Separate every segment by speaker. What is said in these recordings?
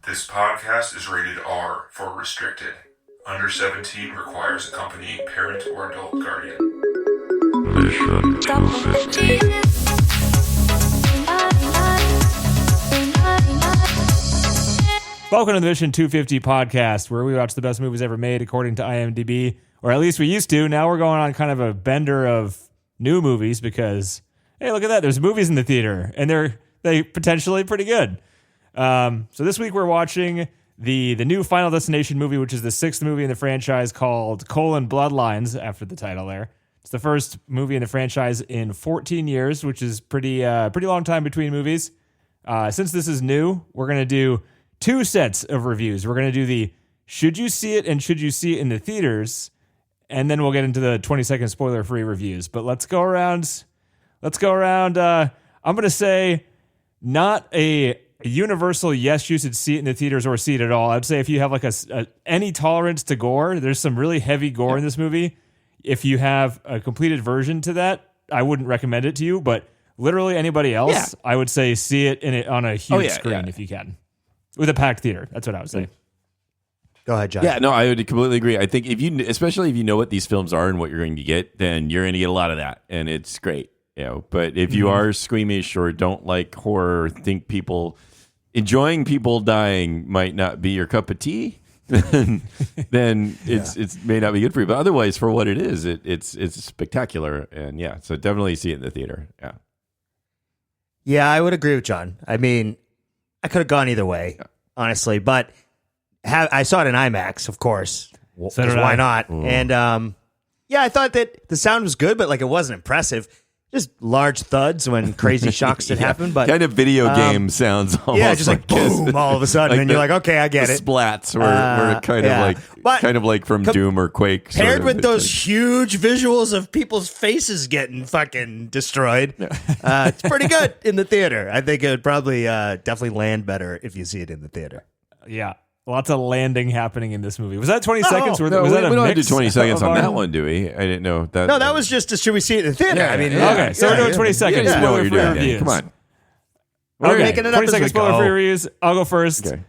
Speaker 1: This podcast is rated R for restricted. Under 17 requires accompanying parent or adult guardian. Mission 250.
Speaker 2: Welcome to the Mission 250 podcast, where we watch the best movies ever made according to IMDb, or at least we used to. Now we're going on kind of a bender of new movies because, hey, look at that. There's movies in the theater, and they potentially pretty good. So this week we're watching the new Final Destination movie, which is the sixth movie in the franchise called Bloodlines, after the title there. It's the first movie in the franchise in 14 years, which is pretty long time between movies. Since this is new, we're going to do two sets of reviews. We're going to do the should you see it and should you see it in the theaters, and then we'll get into the 20-second spoiler-free reviews. But let's go around. I'm going to say not a universal yes, you should see it in the theaters or see it at all. I'd say if you have like any tolerance to gore, there's some really heavy gore in this movie. If you have a completed version to that, I wouldn't recommend it to you. But literally anybody else, I would say see it on a huge screen if you can. With a packed theater. That's what I would say.
Speaker 3: Go ahead, John.
Speaker 4: Yeah, no, I would completely agree. I think especially if you know what these films are and what you're going to get, then you're going to get a lot of that, and it's great. But if you are squeamish or don't like horror, think enjoying people dying might not be your cup of tea, then it's may not be good for you. But otherwise, for what it is, it's spectacular, and so definitely see it in the theater.
Speaker 3: Yeah, I would agree with John. I mean, I could have gone either way, honestly, but I saw it in IMAX, of course.
Speaker 2: So
Speaker 3: why not?
Speaker 4: Ooh.
Speaker 3: And I thought that the sound was good, but like it wasn't impressive. Just large thuds when crazy shocks did happen, but
Speaker 4: kind of video game sounds. Almost
Speaker 3: just like boom, all of a sudden, and you're like, okay, I get it.
Speaker 4: Splats were kind of like from Doom or Quake.
Speaker 3: Paired with those huge visuals of people's faces getting fucking destroyed, it's pretty good in the theater. I think it would probably definitely land better if you see it in the theater.
Speaker 2: Yeah. Lots of landing happening in this movie. Was that 20 seconds?
Speaker 4: No,
Speaker 2: was that
Speaker 4: we don't do
Speaker 2: mix
Speaker 4: 20 seconds on that one, do we? I didn't know that.
Speaker 3: No, that was just should we see it in the theater?
Speaker 2: Okay, so we're doing 20 seconds.
Speaker 4: You know what you're
Speaker 2: Spoiler-free
Speaker 4: doing,
Speaker 2: reviews.
Speaker 4: Come on.
Speaker 3: We're making it up
Speaker 2: 20
Speaker 3: as we
Speaker 2: seconds spoiler-free
Speaker 3: go.
Speaker 2: reviews. I'll go first.
Speaker 4: Okay.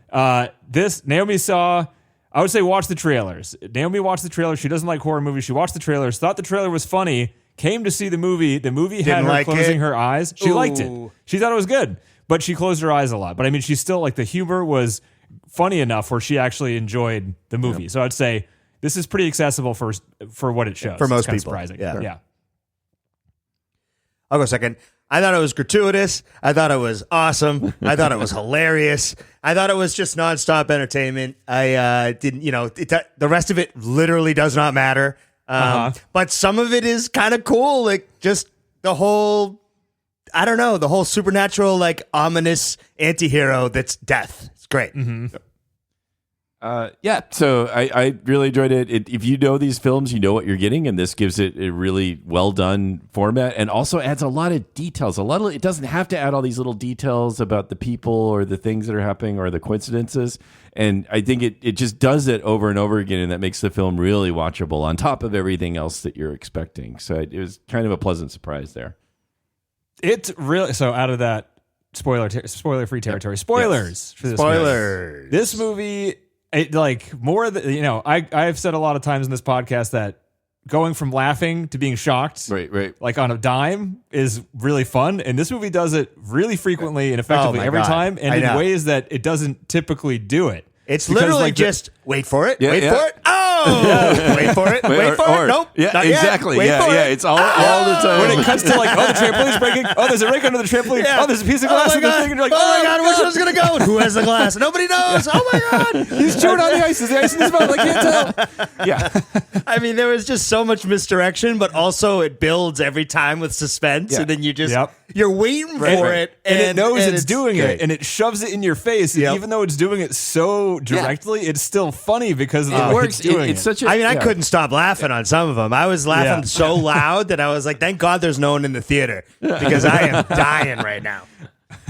Speaker 2: Naomi saw, I would say watch the trailers. Naomi watched the trailer. She doesn't like horror movies. She watched the trailers, thought the trailer was funny, came to see the movie. The movie had her closing her eyes. She liked it. She thought it was good, but she closed her eyes a lot. But I mean, she still, like, the humor was funny enough where she actually enjoyed the movie. Yep. So I'd say this is pretty accessible for what it shows.
Speaker 3: For most
Speaker 2: it's
Speaker 3: people.
Speaker 2: Surprising.
Speaker 3: Yeah. I'll go second. I thought it was gratuitous. I thought it was awesome. I thought it was hilarious. I thought it was just nonstop entertainment. I didn't, the rest of it literally does not matter. But some of it is kind of cool. Like just the whole, the whole supernatural, like ominous anti-hero that's death. It's great.
Speaker 2: Mm-hmm.
Speaker 4: So I really enjoyed it. If you know these films, you know what you're getting, and this gives it a really well done format, and also adds a lot of details. It doesn't have to add all these little details about the people or the things that are happening or the coincidences. And I think it just does it over and over again, and that makes the film really watchable on top of everything else that you're expecting. So it was kind of a pleasant surprise there.
Speaker 2: It's really, so out of that spoiler-free territory, spoilers for this movie. This movie, I've said a lot of times in this podcast that going from laughing to being shocked,
Speaker 4: right,
Speaker 2: like on a dime, is really fun. And this movie does it really frequently and effectively every time, and in ways that it doesn't typically do it.
Speaker 3: It's literally just wait for it, wait for it. Wait for it,
Speaker 4: wait for it.
Speaker 3: Nope,
Speaker 4: yeah,
Speaker 3: not
Speaker 4: exactly.
Speaker 3: Yet. Wait for it.
Speaker 4: It's all the time.
Speaker 2: When it cuts to like, the trampoline's breaking. Oh, there's a rake under the trampoline.
Speaker 3: Yeah.
Speaker 2: Oh, there's a piece of glass in the thing. And you're like,
Speaker 3: oh my God, which one's gonna go? Who has the glass? Nobody knows. Oh my God,
Speaker 2: he's chewing on the ice. Is the ice in his mouth? I can't tell.
Speaker 4: Yeah.
Speaker 3: I mean, there was just so much misdirection, but also it builds every time with suspense, and then you just you're waiting for it,
Speaker 2: and it knows it's doing
Speaker 3: great.
Speaker 2: it, and it shoves it in your face. And even though it's doing it so directly, it's still funny because of the way it's doing it.
Speaker 4: It's such a,
Speaker 3: I mean, I couldn't stop laughing on some of them. I was laughing so loud that I was like, thank God there's no one in the theater because I am dying right now.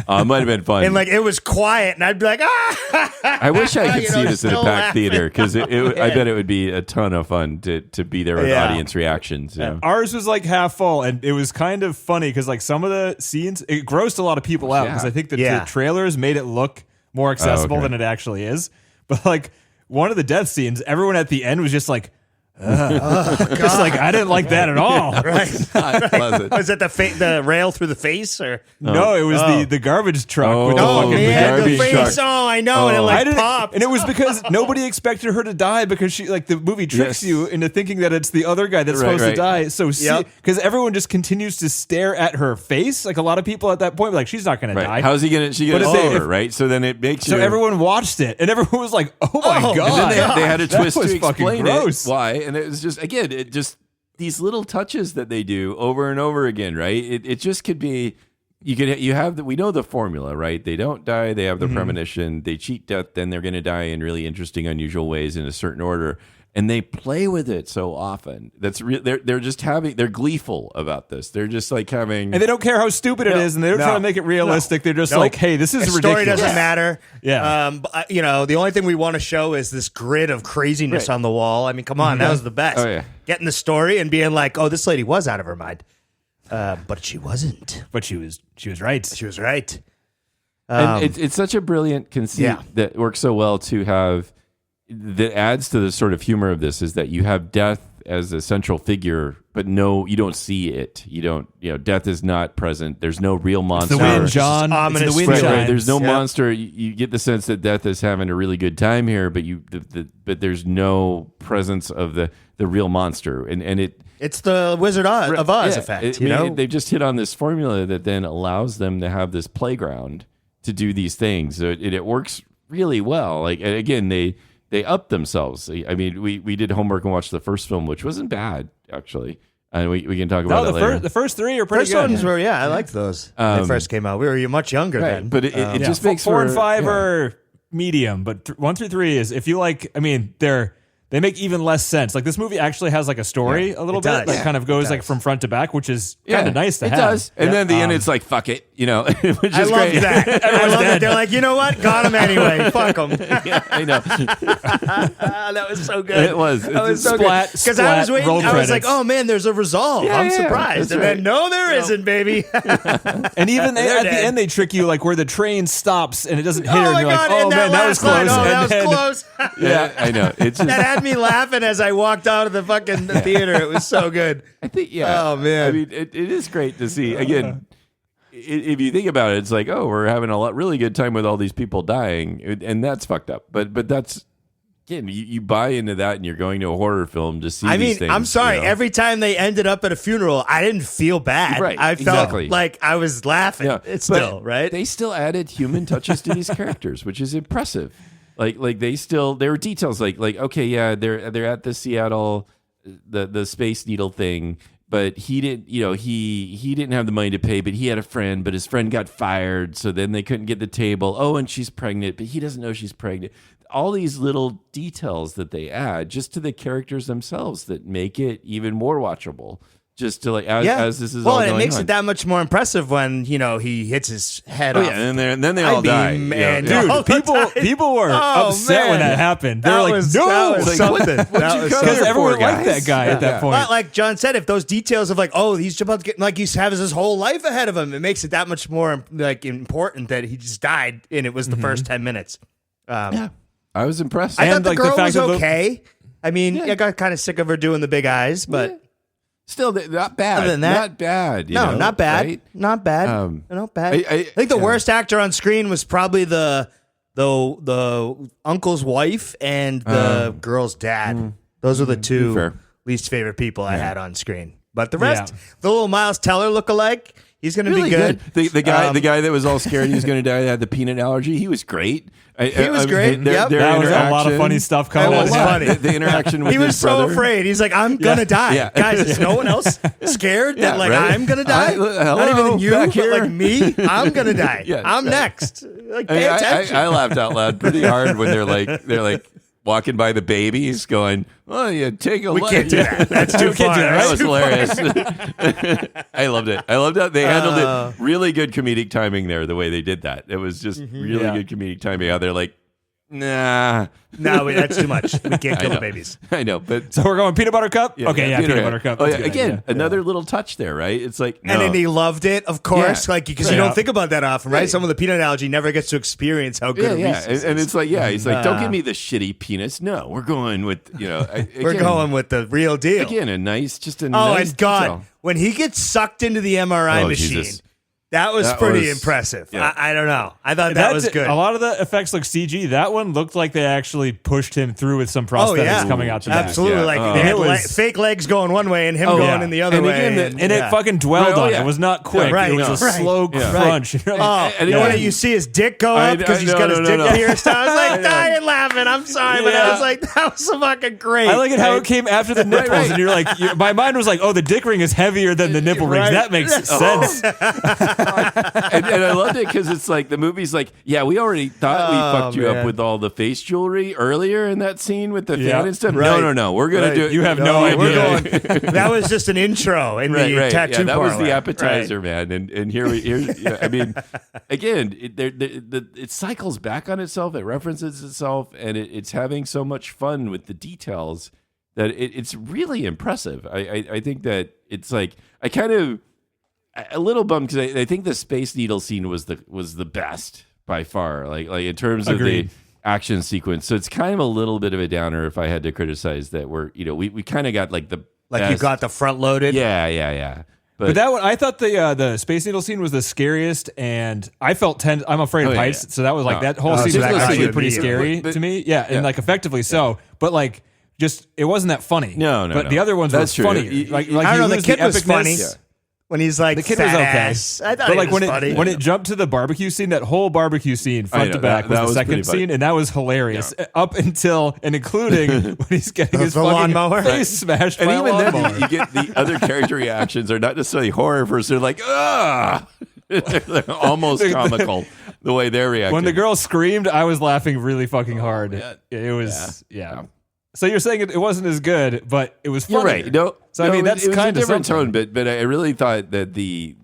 Speaker 4: It might have been fun.
Speaker 3: And like it was quiet, and I'd be like,
Speaker 4: I wish I could see this in a packed theater because I bet it would be a ton of fun to be there with audience reactions.
Speaker 2: Ours was like half full, and it was kind of funny because like some of the scenes, it grossed a lot of people out because I think that the trailers made it look more accessible
Speaker 4: okay.
Speaker 2: than it actually is. But like one of the death scenes, everyone at the end was just like, just like I didn't like that at all.
Speaker 3: Right.
Speaker 4: Not pleasant.
Speaker 3: Was it the rail through the face or?
Speaker 2: No, it was the garbage truck with the
Speaker 4: Oh,
Speaker 2: fucking
Speaker 3: man,
Speaker 2: head.
Speaker 3: the
Speaker 4: garbage
Speaker 3: face.
Speaker 4: truck.
Speaker 3: Oh, I know, and it
Speaker 2: I
Speaker 3: like
Speaker 2: didn't,
Speaker 3: popped.
Speaker 2: and it was because nobody expected her to die because she like the movie tricks
Speaker 4: Yes.
Speaker 2: you into thinking that it's the other guy that's
Speaker 4: Right,
Speaker 2: supposed to
Speaker 4: right.
Speaker 2: die. So
Speaker 3: Yep.
Speaker 2: because everyone just continues to stare at her face, like a lot of people at that point were like she's not going to die.
Speaker 4: Right. How's he gonna? She gonna
Speaker 2: But if
Speaker 4: save
Speaker 2: they-
Speaker 4: her, right? So then it makes
Speaker 2: So
Speaker 4: you.
Speaker 2: everyone watched it, and everyone was like, "Oh my
Speaker 3: Oh,
Speaker 2: god!"
Speaker 4: And then they had a
Speaker 2: That
Speaker 4: twist
Speaker 2: was
Speaker 4: to
Speaker 2: fucking
Speaker 4: explain
Speaker 2: gross.
Speaker 4: it. Why? And it was just again, it just these little touches that they do over and over again, right? It just could be. You have we know the formula, right? They don't die, they have the premonition, they cheat death, then they're going to die in really interesting, unusual ways in a certain order, and they play with it so often. That's they're just they're gleeful about this. They're just like having,
Speaker 2: And they don't care how stupid it is, and they don't try to make it realistic. They're just
Speaker 3: Nope.
Speaker 2: like, "Hey, this is
Speaker 3: The
Speaker 2: ridiculous."
Speaker 3: story doesn't matter.
Speaker 2: Yeah.
Speaker 3: But, the only thing we want to show is this grid of craziness
Speaker 4: Right.
Speaker 3: on the wall. I mean, come on, that was the best.
Speaker 4: Oh, yeah.
Speaker 3: Getting the story and being like, oh, this lady was out of her mind. But she wasn't.
Speaker 2: But she was right.
Speaker 3: She was right.
Speaker 4: and it's such a brilliant conceit
Speaker 3: Yeah.
Speaker 4: that works so well to have. That adds to the sort of humor of this is that you have death as a central figure, but no, you don't see it. You don't, death is not present. There's no real monster.
Speaker 2: The wind,
Speaker 3: It's
Speaker 2: John.
Speaker 3: just ominous
Speaker 2: It's the wind
Speaker 3: Right,
Speaker 4: Right,
Speaker 2: chimes.
Speaker 4: right. There's no
Speaker 3: Yep.
Speaker 4: monster. You get the sense that death is having a really good time here, but but there's no presence of the real monster, and it.
Speaker 3: It's the Wizard of Oz
Speaker 4: Yeah,
Speaker 3: effect,
Speaker 4: they just hit on this formula that then allows them to have this playground to do these things. So it works really well. Like, and again, they up themselves. I mean, we did homework and watched the first film, which wasn't bad actually, and we can talk about
Speaker 2: No,
Speaker 4: that later.
Speaker 2: the first three are pretty
Speaker 3: First
Speaker 2: good.
Speaker 3: ones were, I liked those when they first came out. We were much younger
Speaker 4: Right,
Speaker 3: then.
Speaker 4: but it
Speaker 2: Yeah,
Speaker 4: just makes
Speaker 2: 4 and
Speaker 4: for-
Speaker 2: 5
Speaker 4: yeah.
Speaker 2: are medium, but 1 through 3 is if you like. I mean, they make even less sense. Like this movie actually has like a story a little
Speaker 3: it
Speaker 2: bit
Speaker 3: does.
Speaker 2: that
Speaker 3: Yeah,
Speaker 2: kind of goes
Speaker 3: it
Speaker 2: like
Speaker 3: does.
Speaker 2: from front to back, which is
Speaker 4: Yeah,
Speaker 2: kind of nice to
Speaker 4: it
Speaker 2: have.
Speaker 4: does. And then at the end, it's like, fuck it, which
Speaker 3: I
Speaker 4: is
Speaker 3: love
Speaker 4: great.
Speaker 3: that. I love that. They're like, you know what? Got him anyway. Fuck him.
Speaker 4: Yeah, I know.
Speaker 3: That was so good.
Speaker 4: It was.
Speaker 3: That was so
Speaker 2: Splat,
Speaker 3: good. Because I was
Speaker 2: splat,
Speaker 3: waiting.
Speaker 2: roll
Speaker 3: I was like,
Speaker 2: credits.
Speaker 3: oh man, there's a resolve.
Speaker 4: Yeah,
Speaker 3: I'm
Speaker 4: yeah,
Speaker 3: surprised.
Speaker 4: that's
Speaker 3: And
Speaker 4: right.
Speaker 3: then no, there isn't, baby.
Speaker 2: And even
Speaker 3: They're
Speaker 2: at the
Speaker 3: dead.
Speaker 2: end, they trick you like where the train stops and it doesn't hit her.
Speaker 3: Oh
Speaker 2: And
Speaker 3: my
Speaker 2: you're
Speaker 3: god!
Speaker 2: like, oh
Speaker 3: and
Speaker 2: man, that was
Speaker 3: last line,
Speaker 2: close.
Speaker 3: oh, that
Speaker 2: And
Speaker 3: was
Speaker 2: then-
Speaker 3: close.
Speaker 4: Yeah, I know. It's just,
Speaker 3: That had me laughing as I walked out of the fucking theater. It was so good.
Speaker 4: I think, yeah.
Speaker 3: Oh, man.
Speaker 4: I mean, it is great to see. Again, if you think about it, it's like, oh, we're having really good time with all these people dying, and that's fucked up. But that's again, you buy into that, and you're going to a horror film to see.
Speaker 3: I
Speaker 4: these
Speaker 3: mean,
Speaker 4: things,
Speaker 3: I'm sorry.
Speaker 4: you know?
Speaker 3: Every time they ended up at a funeral, I didn't feel bad.
Speaker 4: Right,
Speaker 3: I felt
Speaker 4: exactly.
Speaker 3: like I was laughing.
Speaker 4: Yeah,
Speaker 3: It's
Speaker 4: but
Speaker 3: still right.
Speaker 4: They still added human touches to these characters, which is impressive. Like there were details like okay, yeah, they're at the Seattle the Space Needle thing, but he didn't, he didn't have the money to pay, but he had a friend, but his friend got fired, so then they couldn't get the table. Oh, and she's pregnant, but he doesn't know she's pregnant. All these little details that they add just to the characters themselves that make it even more watchable. Just to as this is all
Speaker 3: and
Speaker 4: going
Speaker 3: it makes
Speaker 4: on.
Speaker 3: it that much more impressive when he hits his head
Speaker 4: Oh
Speaker 3: off.
Speaker 4: yeah, and then they all
Speaker 3: I mean,
Speaker 4: die.
Speaker 3: man,
Speaker 4: Yeah.
Speaker 3: dude, all
Speaker 2: Dude,
Speaker 3: the time.
Speaker 2: people were
Speaker 3: Oh,
Speaker 2: upset when
Speaker 3: man.
Speaker 2: that happened. They
Speaker 3: That
Speaker 2: were like,
Speaker 3: was-
Speaker 2: no,
Speaker 3: that was
Speaker 4: Like,
Speaker 3: something.
Speaker 4: what'd
Speaker 3: That
Speaker 4: you
Speaker 3: was
Speaker 4: come
Speaker 3: something.
Speaker 2: because
Speaker 4: here
Speaker 2: everyone
Speaker 4: for,
Speaker 2: liked
Speaker 4: guys?
Speaker 2: that guy at that point.
Speaker 3: But like John said, if those details of like, oh, he's about to get, like, he has his whole life ahead of him, it makes it that much more like important that he just died and it was the first 10 minutes.
Speaker 4: Yeah, I was impressed.
Speaker 3: I
Speaker 2: And,
Speaker 3: thought the
Speaker 2: like, the
Speaker 3: girl
Speaker 2: fact
Speaker 3: was
Speaker 2: that the-
Speaker 3: okay. I mean, I got kind of sick of her doing the big eyes, but
Speaker 4: Still, not bad.
Speaker 3: Other than that-
Speaker 4: not bad.
Speaker 3: no, not bad.
Speaker 4: right?
Speaker 3: Not bad. Not bad. I think the worst actor on screen was probably the uncle's wife and the girl's dad. Those are the two
Speaker 4: fair.
Speaker 3: least favorite people I had on screen. But the rest,
Speaker 2: Yeah.
Speaker 3: the little Miles Teller lookalike, he's going to
Speaker 4: Really
Speaker 3: be good.
Speaker 4: The guy that was all scared he was going to die that had the peanut allergy. He was great.
Speaker 3: He was great. Yep.
Speaker 2: That was a lot of
Speaker 4: interaction-
Speaker 2: funny stuff
Speaker 3: That
Speaker 2: coming out
Speaker 3: was
Speaker 2: of him.
Speaker 3: funny.
Speaker 4: The interaction with
Speaker 3: He was
Speaker 4: his
Speaker 3: so
Speaker 4: brother.
Speaker 3: afraid. He's like, I'm going to die.
Speaker 4: Yeah.
Speaker 3: Guys, is no one else scared that like
Speaker 4: right?
Speaker 3: I'm going to die?
Speaker 4: Hello,
Speaker 3: Not even you,
Speaker 4: back
Speaker 3: but
Speaker 4: here.
Speaker 3: like me. I'm going to die.
Speaker 4: Yeah,
Speaker 3: I'm
Speaker 4: right.
Speaker 3: next. Like,
Speaker 4: I,
Speaker 3: pay
Speaker 4: mean,
Speaker 3: attention.
Speaker 4: I laughed out loud pretty hard when they're like walking by the babies, going, "Oh, yeah, take a
Speaker 3: we
Speaker 4: look."
Speaker 3: can't do that. That's too
Speaker 2: can't
Speaker 3: far.
Speaker 2: do that.
Speaker 4: That was
Speaker 3: Too far.
Speaker 4: hilarious. I loved it. I loved how they handled it. Really good comedic timing there. The way they did that, it was just really
Speaker 2: Yeah.
Speaker 4: good comedic timing. How they're like, Nah.
Speaker 3: No, that's too much. We can't kill
Speaker 4: know.
Speaker 3: the babies.
Speaker 4: I know, but
Speaker 2: So we're going peanut butter cup? Okay, peanut butter cup.
Speaker 4: Oh,
Speaker 2: That's
Speaker 4: yeah,
Speaker 2: a good
Speaker 4: again,
Speaker 2: idea.
Speaker 4: another little touch there, right? It's like, no.
Speaker 3: And then he loved it, of course,
Speaker 4: Yeah.
Speaker 3: like because you don't think about that often, right?
Speaker 4: Right.
Speaker 3: Someone with the peanut allergy never gets to experience how good a Reese's
Speaker 4: And
Speaker 3: is.
Speaker 4: it's like, he's like, don't give me the shitty penis. No, we're going with,
Speaker 3: We're going with the real deal.
Speaker 4: again, a nice
Speaker 3: and God,
Speaker 4: detail.
Speaker 3: when he gets sucked into the MRI
Speaker 4: Oh,
Speaker 3: machine,
Speaker 4: Jesus.
Speaker 3: that was
Speaker 4: That
Speaker 3: pretty
Speaker 4: was-
Speaker 3: impressive.
Speaker 4: yeah.
Speaker 3: I don't know. I thought that was good.
Speaker 2: A lot of the effects look CG. That one looked like they actually pushed him through with some prosthetics coming out the back.
Speaker 3: Absolutely.
Speaker 4: Yeah.
Speaker 3: Like they had
Speaker 2: It was-
Speaker 3: fake legs going one way and him going in the other
Speaker 4: And
Speaker 3: way.
Speaker 4: again,
Speaker 2: And it fucking dwelled
Speaker 4: Right, oh,
Speaker 2: on
Speaker 4: yeah.
Speaker 2: it. It was not quick.
Speaker 3: Right,
Speaker 2: It was a
Speaker 3: right,
Speaker 2: slow
Speaker 4: yeah.
Speaker 2: crunch.
Speaker 3: Oh,
Speaker 4: And
Speaker 3: you know
Speaker 4: again-
Speaker 3: when you see his dick go
Speaker 4: I-
Speaker 3: up because
Speaker 4: I-
Speaker 3: he's
Speaker 4: no,
Speaker 3: got his
Speaker 4: no,
Speaker 3: dick
Speaker 4: no.
Speaker 3: pierced? I was like dying laughing. I'm sorry, but I was like, that was so fucking great.
Speaker 2: I like it how it came after the nipples, and you're like, my mind was like, oh, the dick ring is heavier than the nipple rings.
Speaker 3: Right.
Speaker 2: That makes sense.
Speaker 4: and I loved it because it's like the movie's like, yeah, we already thought we fucked you up
Speaker 3: man.
Speaker 4: with all the face jewelry earlier in that scene with the
Speaker 2: Yeah.
Speaker 4: fan and stuff.
Speaker 3: Right.
Speaker 4: No, we're gonna
Speaker 3: Right.
Speaker 4: do it.
Speaker 2: You have no
Speaker 3: We're
Speaker 2: idea.
Speaker 3: going. That was just an intro in
Speaker 4: Right,
Speaker 3: the
Speaker 4: right.
Speaker 3: tattoo
Speaker 4: Yeah, that was the
Speaker 3: parlor.
Speaker 4: appetizer, man. And here I mean, again, it cycles back on itself. It references itself, and it's having so much fun with the details that it's really impressive. I think that it's like I kind of a little bummed because I think the Space Needle scene was the best by far. Like in terms
Speaker 2: Agreed.
Speaker 4: of the action sequence. So it's kind of a little bit of a downer if I had to criticize that we kind of got like the
Speaker 3: Like you
Speaker 4: best-
Speaker 3: got the front loaded.
Speaker 4: yeah.
Speaker 2: But that one, I thought the Space Needle scene was the scariest, and I felt tense. I'm afraid of
Speaker 4: yeah,
Speaker 2: heights,
Speaker 4: yeah.
Speaker 2: so that was like
Speaker 4: No.
Speaker 2: that whole
Speaker 3: Oh,
Speaker 2: scene
Speaker 3: so
Speaker 2: was
Speaker 3: that got
Speaker 2: actually
Speaker 3: you
Speaker 2: pretty
Speaker 3: immediately.
Speaker 2: scary
Speaker 4: But-
Speaker 2: to me. Yeah, and like effectively so. But like, just it wasn't that funny.
Speaker 4: No,
Speaker 2: But
Speaker 4: no.
Speaker 2: the other ones
Speaker 4: That's
Speaker 2: were
Speaker 4: true.
Speaker 2: funnier. Like
Speaker 3: I don't
Speaker 2: you
Speaker 3: know. The
Speaker 2: lose
Speaker 3: kid was
Speaker 2: epicness.
Speaker 3: funny
Speaker 4: Yeah.
Speaker 3: when he's like
Speaker 2: The kid
Speaker 3: fat
Speaker 2: was okay.
Speaker 3: ass. I thought
Speaker 2: But
Speaker 3: it
Speaker 2: like
Speaker 3: was
Speaker 2: when
Speaker 3: funny.
Speaker 2: it jumped to the barbecue scene, that whole barbecue scene front
Speaker 4: know,
Speaker 2: to back
Speaker 4: that
Speaker 2: was the
Speaker 4: was
Speaker 2: second
Speaker 4: pretty funny.
Speaker 2: scene, and that was hilarious. Up until and including when he's getting his
Speaker 3: The
Speaker 2: fucking
Speaker 3: lawnmower?
Speaker 2: face smashed
Speaker 4: And
Speaker 2: by a
Speaker 4: even then,
Speaker 2: lawnmower.
Speaker 4: you get the other character reactions are not necessarily horror first. They're like, ah, they're almost comical the way they're reacting.
Speaker 2: When the girl screamed, I was laughing really fucking hard. It was, yeah. So you're saying it wasn't as good, but it was funny.
Speaker 4: You're right. No,
Speaker 2: So I mean, that's
Speaker 4: it was
Speaker 2: kind
Speaker 4: a
Speaker 2: of
Speaker 4: different
Speaker 2: something.
Speaker 4: tone, but I really thought that the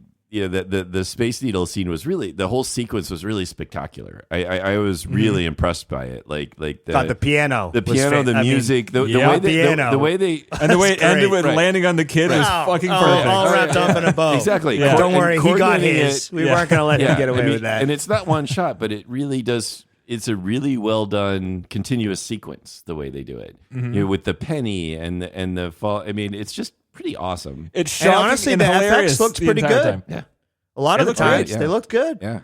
Speaker 4: Space Needle scene was really, the whole sequence was really spectacular. I was really impressed by it. Like
Speaker 3: God, the piano.
Speaker 4: the
Speaker 3: was
Speaker 4: piano, the
Speaker 3: I mean,
Speaker 4: music, the
Speaker 2: yeah,
Speaker 4: way they,
Speaker 3: piano.
Speaker 4: the way they,
Speaker 2: And the way it
Speaker 3: That's
Speaker 2: ended
Speaker 3: great.
Speaker 2: with
Speaker 4: Right.
Speaker 2: landing on the kid was fucking perfect.
Speaker 3: all wrapped up in a bow.
Speaker 4: Exactly.
Speaker 2: Yeah.
Speaker 3: Don't worry, he got
Speaker 4: Coordinating
Speaker 3: his.
Speaker 4: it.
Speaker 3: We weren't going to let him get away
Speaker 4: I mean,
Speaker 3: with that.
Speaker 4: And it's not one shot, but it really does. It's a really well done continuous sequence the way they do it. With the penny and the fall. I mean, it's just pretty awesome.
Speaker 2: It's shocking
Speaker 3: honestly,
Speaker 2: and
Speaker 3: the
Speaker 2: hilarious
Speaker 3: FX looked
Speaker 2: the
Speaker 3: pretty
Speaker 2: entire
Speaker 3: good.
Speaker 2: time.
Speaker 4: Yeah.
Speaker 3: A lot of
Speaker 2: It
Speaker 3: the
Speaker 2: looked great,
Speaker 3: times,
Speaker 4: yeah.
Speaker 3: they looked good.
Speaker 4: Yeah.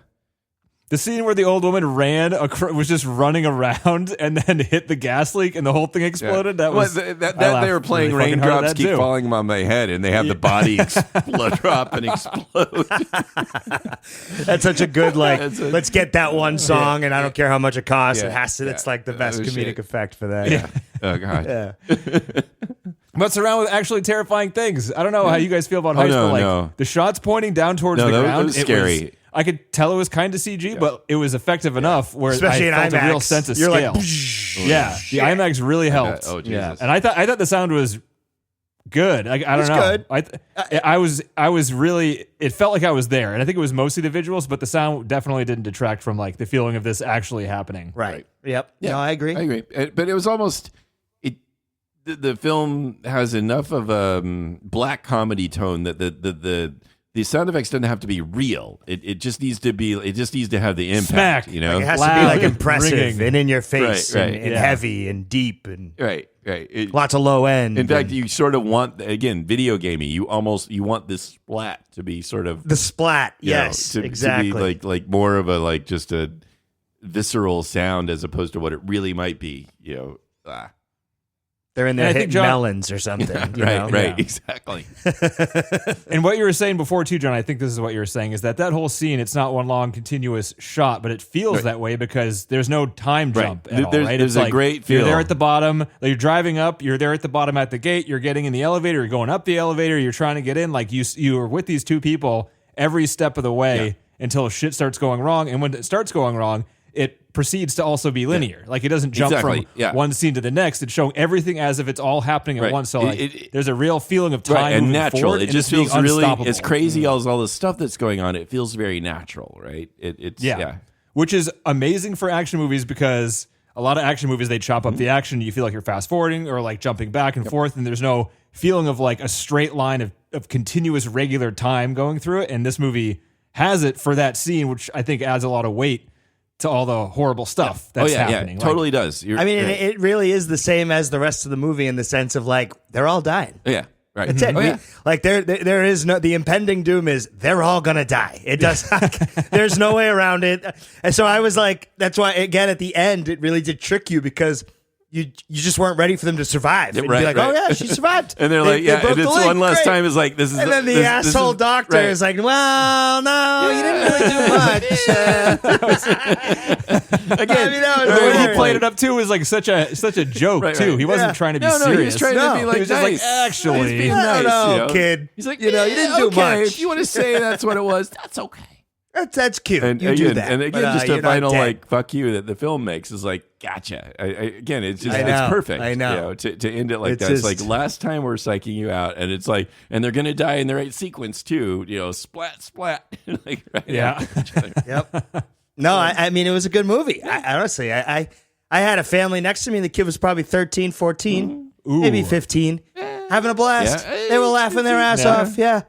Speaker 2: The scene where the old woman was just running around and then hit the gas leak and the whole thing exploded. That was
Speaker 4: Well, that
Speaker 2: I laughed
Speaker 4: they were playing
Speaker 2: really fucking hard at
Speaker 4: raindrops
Speaker 2: that
Speaker 4: keep
Speaker 2: too.
Speaker 4: falling on my head, and they have the body explode, drop and explode.
Speaker 3: That's such a good, like,
Speaker 4: That's a-
Speaker 3: let's get that one song, and I don't care how much it costs.
Speaker 4: Yeah.
Speaker 3: It has to, it's like the best
Speaker 4: Oh,
Speaker 3: comedic
Speaker 4: shit.
Speaker 3: effect for that.
Speaker 2: Yeah.
Speaker 4: Oh god.
Speaker 3: Yeah.
Speaker 2: But surrounded with actually terrifying things. I don't know how you guys feel about heights,
Speaker 4: no,
Speaker 2: but like
Speaker 4: no.
Speaker 2: the shots pointing down towards
Speaker 4: No,
Speaker 2: the
Speaker 4: that
Speaker 2: ground,
Speaker 4: was
Speaker 2: it
Speaker 4: scary.
Speaker 2: I could tell it was kind of CG, but it was effective enough where
Speaker 3: Especially
Speaker 2: I
Speaker 3: in
Speaker 2: felt
Speaker 3: IMAX.
Speaker 2: a real sense of
Speaker 3: You're
Speaker 2: scale.
Speaker 3: like,
Speaker 2: Yeah, the IMAX really helped.
Speaker 4: Oh, Jesus.
Speaker 2: Yeah, and I thought the sound was good. I don't
Speaker 3: was
Speaker 2: know.
Speaker 3: good.
Speaker 2: I was really. It felt like I was there, and I think it was mostly the visuals, but the sound definitely didn't detract from like the feeling of this actually happening.
Speaker 3: right. Yep. No, I agree.
Speaker 4: I agree. But it was almost the film has enough of a black comedy tone that the sound effects doesn't have to be real. It just needs to be. It just needs to have the impact.
Speaker 2: Smack.
Speaker 4: You know.
Speaker 3: It has
Speaker 2: Loud,
Speaker 3: to be like impressive
Speaker 2: ringing.
Speaker 3: and in your face
Speaker 4: Right, right.
Speaker 3: and
Speaker 2: Yeah.
Speaker 3: heavy and deep and
Speaker 4: right.
Speaker 3: lots of low end.
Speaker 4: In fact,
Speaker 3: and
Speaker 4: you sort of want, again, video gamey. You want this splat to be sort of
Speaker 3: the splat.
Speaker 4: you know,
Speaker 3: Yes,
Speaker 4: to
Speaker 3: exactly.
Speaker 4: be like more of a like just a visceral sound as opposed to what it really might be. You know.
Speaker 3: They're in
Speaker 2: And
Speaker 3: there
Speaker 2: I think
Speaker 3: hitting
Speaker 2: John-
Speaker 3: melons or something. you know?
Speaker 4: Right,
Speaker 2: Yeah.
Speaker 4: exactly.
Speaker 2: And what you were saying before too, John, I think this is what you were saying, is that whole scene, it's not one long continuous shot, but it feels
Speaker 4: Right.
Speaker 2: that way because there's no time
Speaker 4: Right.
Speaker 2: jump at all,
Speaker 4: There's-
Speaker 2: right?
Speaker 4: there's
Speaker 2: It's
Speaker 4: a
Speaker 2: like
Speaker 4: great
Speaker 2: you're
Speaker 4: feel.
Speaker 2: there at the bottom, like you're driving up, you're there at the bottom at the gate, you're getting in the elevator, you're going up the elevator, you're trying to get in, like you are with these two people every step of the way until shit starts going wrong. And when it starts going wrong, it proceeds to also be linear. Like it doesn't jump
Speaker 4: Exactly.
Speaker 2: from
Speaker 4: Yeah.
Speaker 2: one scene to the next. It's showing everything as if it's all happening at
Speaker 4: Right.
Speaker 2: once. So like,
Speaker 4: It-
Speaker 2: there's a real feeling of time
Speaker 4: Right, and
Speaker 2: moving
Speaker 4: natural.
Speaker 2: forward,
Speaker 4: It
Speaker 2: and
Speaker 4: just
Speaker 2: it's being
Speaker 4: feels really,
Speaker 2: unstoppable.
Speaker 4: as crazy as all the stuff that's going on, it feels very natural, right? It's
Speaker 2: Yeah. Which is amazing for action movies because a lot of action movies, they chop up the action. You feel like you're fast forwarding or like jumping back and forth, and there's no feeling of like a straight line of continuous regular time going through it. And this movie has it for that scene, which I think adds a lot of weight to all the horrible stuff that's happening.
Speaker 4: Yeah, totally does.
Speaker 3: It really is the same as the rest of the movie in the sense of like they're all dying.
Speaker 4: Yeah. Right.
Speaker 3: That's it.
Speaker 4: Oh, yeah.
Speaker 3: Like there is no, the impending doom is they're all gonna die. It does. There's no way around it. And so I was like, that's why again at the end it really did trick you because you just weren't ready for them to survive. And you'd be like, oh yeah, she survived.
Speaker 4: And they're like,
Speaker 3: broke
Speaker 4: and
Speaker 3: the
Speaker 4: it's
Speaker 3: leg.
Speaker 4: one last
Speaker 3: Great.
Speaker 4: time is like, this is.
Speaker 3: And then the asshole doctor is like, well, no, you didn't really do much.
Speaker 4: Again,
Speaker 3: I mean, that was
Speaker 2: The way he
Speaker 3: hilarious.
Speaker 2: played it up too was like such a joke
Speaker 4: Right,
Speaker 2: too.
Speaker 4: right.
Speaker 2: He wasn't
Speaker 3: Yeah.
Speaker 2: trying to be
Speaker 4: No, he
Speaker 2: serious.
Speaker 4: was trying to be like,
Speaker 2: he was just like,
Speaker 4: nice.
Speaker 2: actually,
Speaker 4: He was being
Speaker 3: I don't
Speaker 4: nice,
Speaker 3: know,
Speaker 4: you know?
Speaker 3: kid.
Speaker 4: He's like,
Speaker 3: you didn't do
Speaker 4: okay,
Speaker 3: much.
Speaker 4: If you want to say that's what it was, that's okay.
Speaker 3: That's cute.
Speaker 4: And
Speaker 3: you
Speaker 4: again,
Speaker 3: do that.
Speaker 4: and again,
Speaker 3: But,
Speaker 4: just
Speaker 3: you're
Speaker 4: a
Speaker 3: not
Speaker 4: final
Speaker 3: dead.
Speaker 4: like fuck you that the film makes is like, gotcha. Again, it's just
Speaker 3: I know,
Speaker 4: it's perfect.
Speaker 3: I know.
Speaker 4: You know, to end it like
Speaker 3: It's
Speaker 4: that. It's
Speaker 3: just-
Speaker 4: like last time we're psyching you out, and it's like, and they're gonna die in the right sequence too. You know, splat, splat. Like, right
Speaker 2: Yeah.
Speaker 4: after each other.
Speaker 3: Yep. No, I mean, it was a good movie. Honestly, I had a family next to me. The kid was probably 13, 14, maybe 15, having a blast.
Speaker 4: Yeah.
Speaker 3: They were laughing their ass
Speaker 2: Yeah.
Speaker 3: off. Yeah.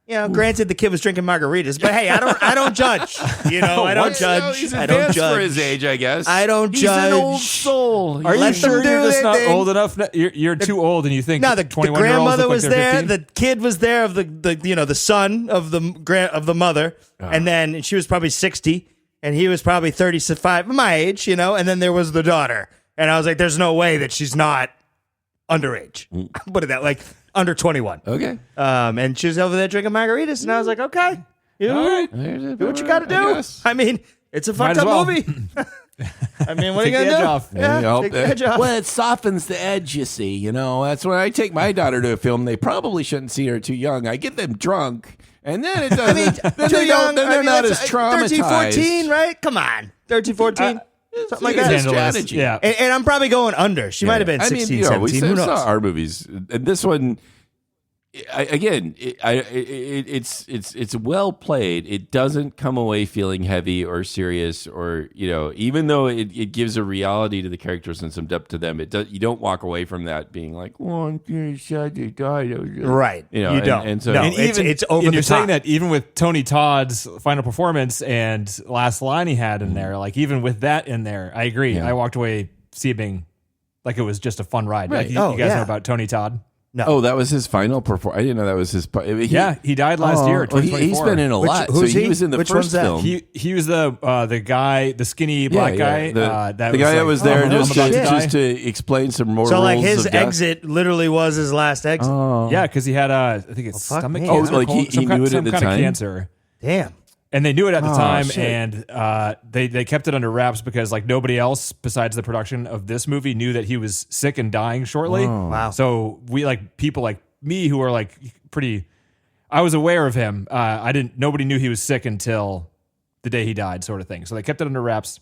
Speaker 3: You know, granted, the kid was drinking margaritas, but hey, I don't judge. You know, I don't
Speaker 4: What? You know,
Speaker 3: judge.
Speaker 4: he's
Speaker 3: I don't
Speaker 4: advanced
Speaker 3: judge
Speaker 4: for his age, I guess.
Speaker 3: I don't
Speaker 4: He's
Speaker 3: judge.
Speaker 4: an old soul.
Speaker 2: Are you
Speaker 3: Let them
Speaker 2: sure
Speaker 3: do
Speaker 2: you're just
Speaker 3: their
Speaker 2: not
Speaker 3: thing.
Speaker 2: old enough? You're too old, and you think
Speaker 3: No, the
Speaker 2: 21-year-olds
Speaker 3: grandmother
Speaker 2: look like
Speaker 3: was
Speaker 2: they're
Speaker 3: there.
Speaker 2: 15?
Speaker 3: The kid was there of the son of the mother, and then she was probably 60, and he was probably 35, my age, you know. And then there was the daughter, and I was like, "There's no way that she's not underage." Put it that like under 21.
Speaker 4: Okay.
Speaker 3: And she was over there drinking margaritas, and I was like, "Okay, you
Speaker 2: All right.
Speaker 3: do what you got to do." I mean, it's a
Speaker 2: Might
Speaker 3: fucked
Speaker 2: as
Speaker 3: up
Speaker 2: well.
Speaker 3: movie. I mean, what are
Speaker 2: Take
Speaker 3: you
Speaker 2: the
Speaker 3: gonna
Speaker 2: edge
Speaker 3: do?
Speaker 2: off.
Speaker 3: Yeah, take the edge off.
Speaker 4: Well, it softens the edge, you see. You know, that's when I take my daughter to a film. They probably shouldn't see her too young. I get them drunk, and then it doesn't.
Speaker 3: I mean,
Speaker 4: then
Speaker 3: too
Speaker 4: they
Speaker 3: young.
Speaker 4: don't, then
Speaker 3: I
Speaker 4: they're
Speaker 3: mean,
Speaker 4: not
Speaker 3: that's,
Speaker 4: as traumatized.
Speaker 3: 13, 14, right? Come on. 13, 14. Something like
Speaker 4: it's
Speaker 3: that.
Speaker 4: a
Speaker 2: Handle this.
Speaker 4: strategy.
Speaker 2: Yeah.
Speaker 3: And I'm probably going under. She might have been
Speaker 4: I
Speaker 3: 16,
Speaker 4: mean, you know, we
Speaker 3: 17. Who knows?
Speaker 4: saw our movies, and this one, it's well played. It doesn't come away feeling heavy or serious, or you know, even though it gives a reality to the characters and some depth to them. You don't walk away from that being like, "Oh, I'm very sad they died."
Speaker 3: Right.
Speaker 4: You know,
Speaker 3: You don't.
Speaker 4: And so,
Speaker 3: No.
Speaker 2: And
Speaker 3: It's-
Speaker 2: even
Speaker 3: it's over
Speaker 2: and
Speaker 3: the
Speaker 2: you're saying
Speaker 3: top.
Speaker 2: that even with Tony Todd's final performance and last line he had in there, like even with that in there, I agree.
Speaker 4: Yeah.
Speaker 2: I walked away seeming like it was just a fun ride.
Speaker 4: Right.
Speaker 2: Like,
Speaker 3: Oh,
Speaker 2: you guys
Speaker 3: yeah.
Speaker 2: know about Tony Todd?
Speaker 3: No.
Speaker 4: oh, that was his final performance. I didn't know that was his.
Speaker 2: Yeah, he died last year.
Speaker 4: Well, he's
Speaker 2: 2024.
Speaker 4: been in a lot.
Speaker 3: who's
Speaker 4: so he
Speaker 3: he?
Speaker 4: was in the
Speaker 3: Which
Speaker 4: first
Speaker 3: one's that?
Speaker 4: film.
Speaker 2: He was the guy, the skinny black guy.
Speaker 4: The
Speaker 2: That
Speaker 4: guy that
Speaker 2: like,
Speaker 4: was there
Speaker 2: I'm
Speaker 4: just
Speaker 2: about to die.
Speaker 4: to explain some more.
Speaker 3: So, like,
Speaker 4: rules
Speaker 3: his
Speaker 4: of death.
Speaker 3: exit literally was his last exit.
Speaker 2: Yeah, because he had I think it's
Speaker 3: fuck
Speaker 2: stomach
Speaker 3: me.
Speaker 2: cancer.
Speaker 3: Oh,
Speaker 4: like he
Speaker 2: some
Speaker 4: knew
Speaker 2: kind,
Speaker 4: it at
Speaker 2: some
Speaker 4: the
Speaker 2: kind of
Speaker 4: time?
Speaker 2: cancer.
Speaker 3: Damn.
Speaker 2: And they knew it at the
Speaker 4: Oh,
Speaker 2: time,
Speaker 4: shit.
Speaker 2: and they kept it under wraps because like nobody else besides the production of this movie knew that he was sick and dying shortly.
Speaker 3: Wow.
Speaker 2: So we like people like me who are like pretty. I was aware of him. Nobody knew he was sick until the day he died, sort of thing. So they kept it under wraps,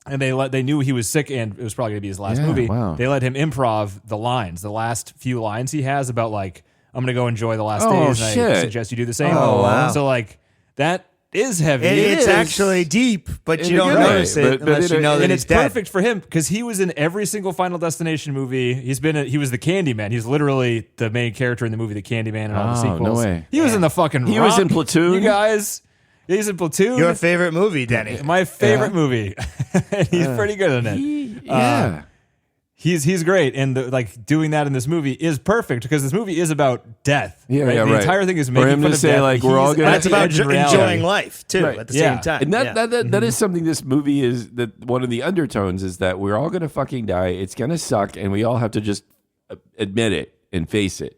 Speaker 2: and they knew he was sick, and it was probably gonna be his last
Speaker 4: Yeah,
Speaker 2: movie.
Speaker 4: wow.
Speaker 2: They let him improv the lines, the last few lines he has about like I'm gonna go enjoy the last
Speaker 4: Oh,
Speaker 2: days. And I
Speaker 4: shit.
Speaker 2: suggest you do the same.
Speaker 3: Oh, wow.
Speaker 2: So like that is heavy.
Speaker 3: It's
Speaker 4: is.
Speaker 3: actually deep, but
Speaker 4: In
Speaker 3: you
Speaker 4: a
Speaker 3: don't
Speaker 4: good way,
Speaker 3: notice it
Speaker 4: but
Speaker 3: unless
Speaker 4: in
Speaker 3: you
Speaker 4: a-
Speaker 3: know that
Speaker 2: and
Speaker 3: he's
Speaker 2: it's
Speaker 3: dead.
Speaker 2: perfect for him because he was in every single Final Destination movie. He was the Candyman. He's literally the main character in the movie The Candyman and all the
Speaker 4: Oh,
Speaker 2: sequels.
Speaker 4: no way.
Speaker 2: He was in the fucking.
Speaker 4: He was
Speaker 2: Rock,
Speaker 4: in Platoon?
Speaker 2: You guys, he's in Platoon.
Speaker 3: Your favorite movie, Denny.
Speaker 2: My favorite movie. And he's pretty good in it.
Speaker 4: Yeah.
Speaker 2: He's great, and like doing that in this movie is perfect because this movie is about death.
Speaker 4: Yeah,
Speaker 2: right?
Speaker 4: yeah,
Speaker 2: The
Speaker 4: right.
Speaker 2: entire thing is
Speaker 4: For
Speaker 2: making
Speaker 4: him
Speaker 2: fun
Speaker 4: to
Speaker 2: of
Speaker 4: say,
Speaker 2: death.
Speaker 4: like, we're all
Speaker 2: He's
Speaker 4: gonna-
Speaker 2: at
Speaker 3: And it's
Speaker 2: the
Speaker 3: about
Speaker 2: edge of reality.
Speaker 3: enjoying life, too,
Speaker 2: Right.
Speaker 3: at the
Speaker 2: Yeah.
Speaker 3: same time.
Speaker 4: And
Speaker 3: Yeah.
Speaker 4: that is something this movie is, that one of the undertones is that we're all going to fucking die. It's going to suck, and we all have to just admit it and face it.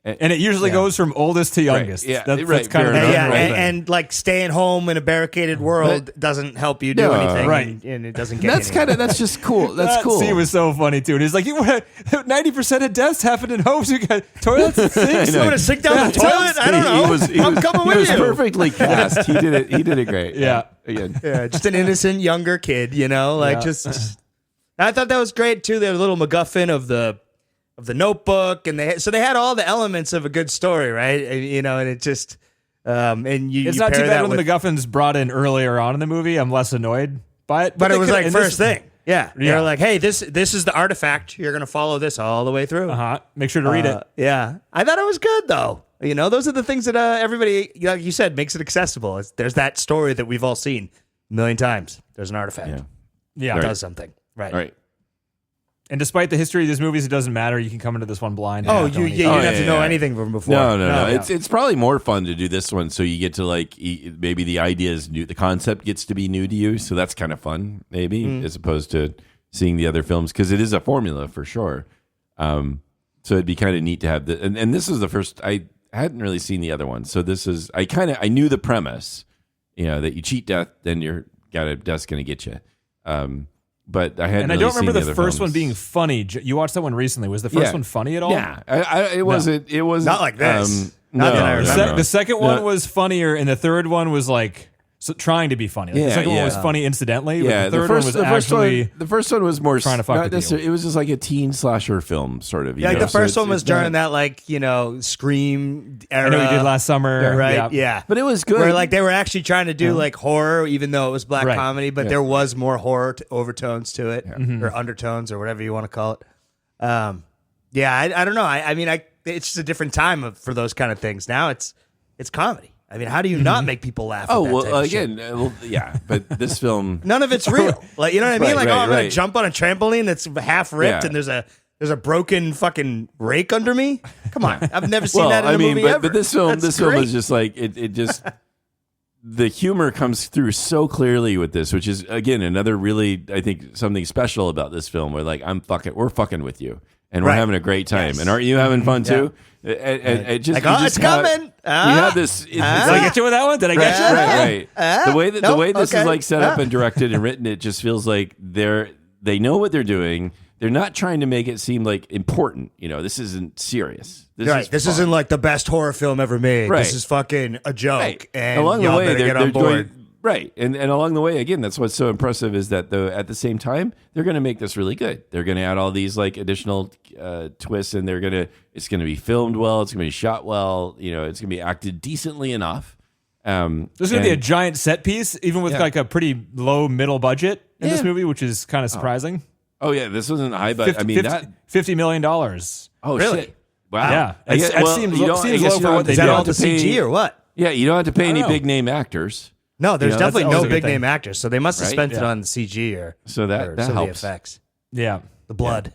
Speaker 2: And it usually goes from oldest to youngest.
Speaker 4: Yeah,
Speaker 2: That's
Speaker 4: right,
Speaker 2: kind of
Speaker 4: fair
Speaker 2: the
Speaker 4: enough.
Speaker 3: Yeah,
Speaker 2: whole
Speaker 3: and,
Speaker 2: thing.
Speaker 3: and like staying home in a barricaded world
Speaker 4: But-
Speaker 3: doesn't help you do
Speaker 4: No,
Speaker 3: anything,
Speaker 2: right.
Speaker 3: and it doesn't get
Speaker 4: That's
Speaker 3: anywhere.
Speaker 4: that's just cool. That's
Speaker 2: that
Speaker 4: cool.
Speaker 2: scene was so funny too. And he's like, 90% of deaths happen in homes. You got toilets and sinks.
Speaker 3: You want to sink down the toilet? I don't know. I'm coming
Speaker 4: he
Speaker 3: with
Speaker 4: was
Speaker 3: you.
Speaker 4: perfectly cast. He did it. He did it great.
Speaker 2: Yeah.
Speaker 4: Again.
Speaker 3: Yeah, just an innocent younger kid, you know, like
Speaker 2: Yeah.
Speaker 3: just. I thought that was great too. The little MacGuffin of the Notebook, and they had all the elements of a good story, right? And, you know, and it just and you.
Speaker 2: It's
Speaker 3: you
Speaker 2: not too
Speaker 3: pair
Speaker 2: bad
Speaker 3: that
Speaker 2: when the
Speaker 3: with-
Speaker 2: MacGuffin's brought in earlier on in the movie. I'm less annoyed by it.
Speaker 3: but it
Speaker 2: they
Speaker 3: was
Speaker 2: could-
Speaker 3: like
Speaker 2: and
Speaker 3: first thing. Yeah,
Speaker 2: Yeah.
Speaker 3: they're like, hey, this is the artifact. You're gonna follow this all the way through.
Speaker 2: Make sure to read it.
Speaker 3: Yeah, I thought it was good though. You know, those are the things that everybody, like you said, makes it accessible. There's that story that we've all seen a million times. There's an artifact.
Speaker 2: Yeah.
Speaker 3: It does something. Right.
Speaker 4: Right.
Speaker 2: And despite the history of these movies, it doesn't matter. You can come into this one blind.
Speaker 3: Oh, you don't have to know anything from before.
Speaker 4: No. It's probably more fun to do this one, so you get to like maybe the idea is new, the concept gets to be new to you, so that's kind of fun, maybe as opposed to seeing the other films because it is a formula for sure. So it'd be kind of neat to have the and this is the first I hadn't really seen the other one, so this is I knew the premise, that you cheat death, then death's going to get you. But I hadn't.
Speaker 2: And I don't remember the first one being funny. You watched that one recently. Was the first one funny at all?
Speaker 4: Yeah, it wasn't. It was
Speaker 3: not like this.
Speaker 4: No,
Speaker 3: that I remember.
Speaker 2: The second one was funnier, and the third one was like trying to be funny. Like the second one was funny incidentally. But the third one was actually
Speaker 4: the first one was more
Speaker 2: trying to fuck with you.
Speaker 4: It was just like a teen slasher film, sort of.
Speaker 3: Yeah, like the first one was during that Scream era.
Speaker 2: I know we did last summer,
Speaker 3: right? Yeah,
Speaker 4: but it was good.
Speaker 3: Where like they were actually trying to do like horror, even though it was black comedy, but there was more horror overtones to it, or undertones, or whatever you want to call it. I don't know. I mean, it's just a different time for those kind of things. Now it's comedy. I mean, how do you not make people laugh?
Speaker 4: Oh,
Speaker 3: at that
Speaker 4: well,
Speaker 3: type of
Speaker 4: again,
Speaker 3: shit?
Speaker 4: but this film,
Speaker 3: none of it's real. Like, you know what I mean?
Speaker 4: Right,
Speaker 3: I'm
Speaker 4: right.
Speaker 3: gonna jump on a trampoline that's half ripped,
Speaker 4: Yeah.
Speaker 3: and there's a broken fucking rake under me. Come on, I've never seen that in a movie ever.
Speaker 4: But this film,
Speaker 3: That's
Speaker 4: film
Speaker 3: great.
Speaker 4: is just like it just. The humor comes through so clearly with this, which is again another really, I think, something special about this film. Where like we're fucking with you, and we're having a great time, and aren't you having fun too? And it just
Speaker 3: Like,
Speaker 4: you
Speaker 3: it's
Speaker 4: just have-
Speaker 3: coming.
Speaker 4: You have this. It's
Speaker 2: Did I get you with that one? Did I get you?
Speaker 4: Right. The way this
Speaker 3: okay.
Speaker 4: is like set up and directed and written, it just feels like they know what they're doing. They're not trying to make it seem like important. This isn't serious.
Speaker 3: This isn't like the best horror film ever made.
Speaker 4: Right.
Speaker 3: This is fucking a joke.
Speaker 4: Right.
Speaker 3: And
Speaker 4: along the
Speaker 3: y'all
Speaker 4: way,
Speaker 3: better get
Speaker 4: they're
Speaker 3: on board.
Speaker 4: going right, and along the way, again, that's what's so impressive is that at the same time, they're going to make this really good. They're going to add all these like additional twists, and it's going to be filmed well. It's going to be shot well. It's going to be acted decently enough.
Speaker 2: There's going to be a giant set piece, even with like a pretty low middle budget in this movie, which is kind of surprising.
Speaker 4: Oh yeah, this wasn't high budget.
Speaker 2: $50 million.
Speaker 4: Oh
Speaker 3: Really?
Speaker 4: shit! Wow.
Speaker 2: Yeah,
Speaker 4: I guess-
Speaker 2: it
Speaker 4: well,
Speaker 2: seems
Speaker 4: you don't- I
Speaker 2: seems
Speaker 4: guess
Speaker 2: low
Speaker 4: you
Speaker 2: for
Speaker 4: don't-
Speaker 2: what they
Speaker 3: Is
Speaker 4: you
Speaker 3: that
Speaker 2: did.
Speaker 4: don't
Speaker 3: all
Speaker 4: have
Speaker 3: the
Speaker 4: to pay-
Speaker 3: CG or what?
Speaker 4: Yeah, you don't have to pay any
Speaker 2: know.
Speaker 4: big name actors.
Speaker 3: No, there's
Speaker 2: that's
Speaker 3: definitely
Speaker 2: always
Speaker 3: no
Speaker 2: a good
Speaker 3: big
Speaker 2: thing.
Speaker 3: name actors, so they must have
Speaker 4: Right?
Speaker 3: spent it
Speaker 2: Yeah.
Speaker 3: on the CG or
Speaker 4: So that
Speaker 3: some of the
Speaker 4: helps.
Speaker 3: effects,
Speaker 2: Yeah.
Speaker 3: the blood.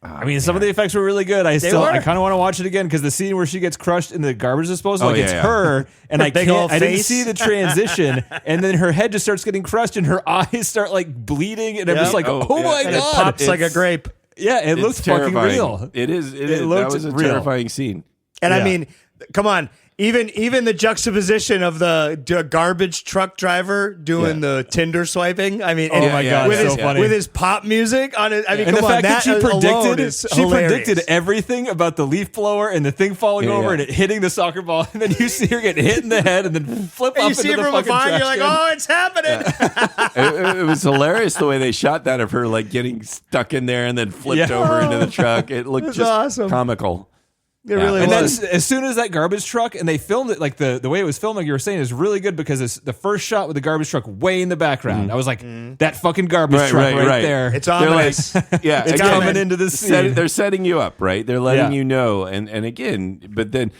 Speaker 2: I mean, some of the effects were really good. I
Speaker 3: were.
Speaker 2: kind of want to watch it again because the scene where she gets crushed in the garbage disposal,
Speaker 4: Oh,
Speaker 2: like
Speaker 4: yeah,
Speaker 2: it's
Speaker 4: yeah.
Speaker 2: her, and I
Speaker 3: big old
Speaker 2: can't. I didn't
Speaker 3: face.
Speaker 2: see the transition, and then her head just starts getting crushed, and her eyes start like bleeding, and I'm
Speaker 3: Yep.
Speaker 2: just like,
Speaker 4: Oh,
Speaker 2: oh
Speaker 4: yeah.
Speaker 2: my
Speaker 3: And it
Speaker 2: god,
Speaker 3: pops like a
Speaker 4: It's-
Speaker 3: grape.
Speaker 2: yeah, it looks
Speaker 4: It's
Speaker 2: fucking
Speaker 4: terrifying.
Speaker 2: real.
Speaker 4: It is. That
Speaker 2: looked
Speaker 4: was a
Speaker 2: real.
Speaker 4: terrifying scene.
Speaker 3: And I
Speaker 2: Yeah.
Speaker 3: mean, come on. Even the juxtaposition of the garbage truck driver doing the Tinder swiping. I mean,
Speaker 2: Oh my god,
Speaker 3: with
Speaker 2: so
Speaker 3: his,
Speaker 2: funny.
Speaker 3: with his pop music on it. I mean,
Speaker 2: And
Speaker 3: come
Speaker 2: the
Speaker 3: on,
Speaker 2: fact that she
Speaker 3: alone
Speaker 2: predicted
Speaker 3: is
Speaker 2: she
Speaker 3: hilarious.
Speaker 2: predicted everything about the leaf blower and the thing falling
Speaker 4: Yeah,
Speaker 2: over
Speaker 4: yeah.
Speaker 2: and it hitting the soccer ball, and then you see her get hit in the head and then flip
Speaker 3: And
Speaker 2: up
Speaker 3: you see it
Speaker 2: into the
Speaker 3: from
Speaker 2: fucking
Speaker 3: afar, and
Speaker 2: trash
Speaker 3: you're like,
Speaker 2: can.
Speaker 3: "Oh, it's happening!"
Speaker 4: It was hilarious the way they shot that of her like getting stuck in there and then flipped
Speaker 2: Yeah.
Speaker 4: over into the truck. It looked
Speaker 3: It's
Speaker 4: just
Speaker 3: awesome.
Speaker 4: comical.
Speaker 3: It really
Speaker 2: And then
Speaker 3: was.
Speaker 2: as soon as that garbage truck, and they filmed it, like the way it was filmed, like you were saying, is really good because it's the first shot with the garbage truck way in the background. I was like, that fucking garbage truck right there.
Speaker 3: It's
Speaker 4: They're
Speaker 3: ominous.
Speaker 4: like, yeah,
Speaker 3: It's
Speaker 4: again,
Speaker 2: coming into the scene.
Speaker 4: they're setting you up, right? They're letting
Speaker 2: Yeah.
Speaker 4: you know, and again, but then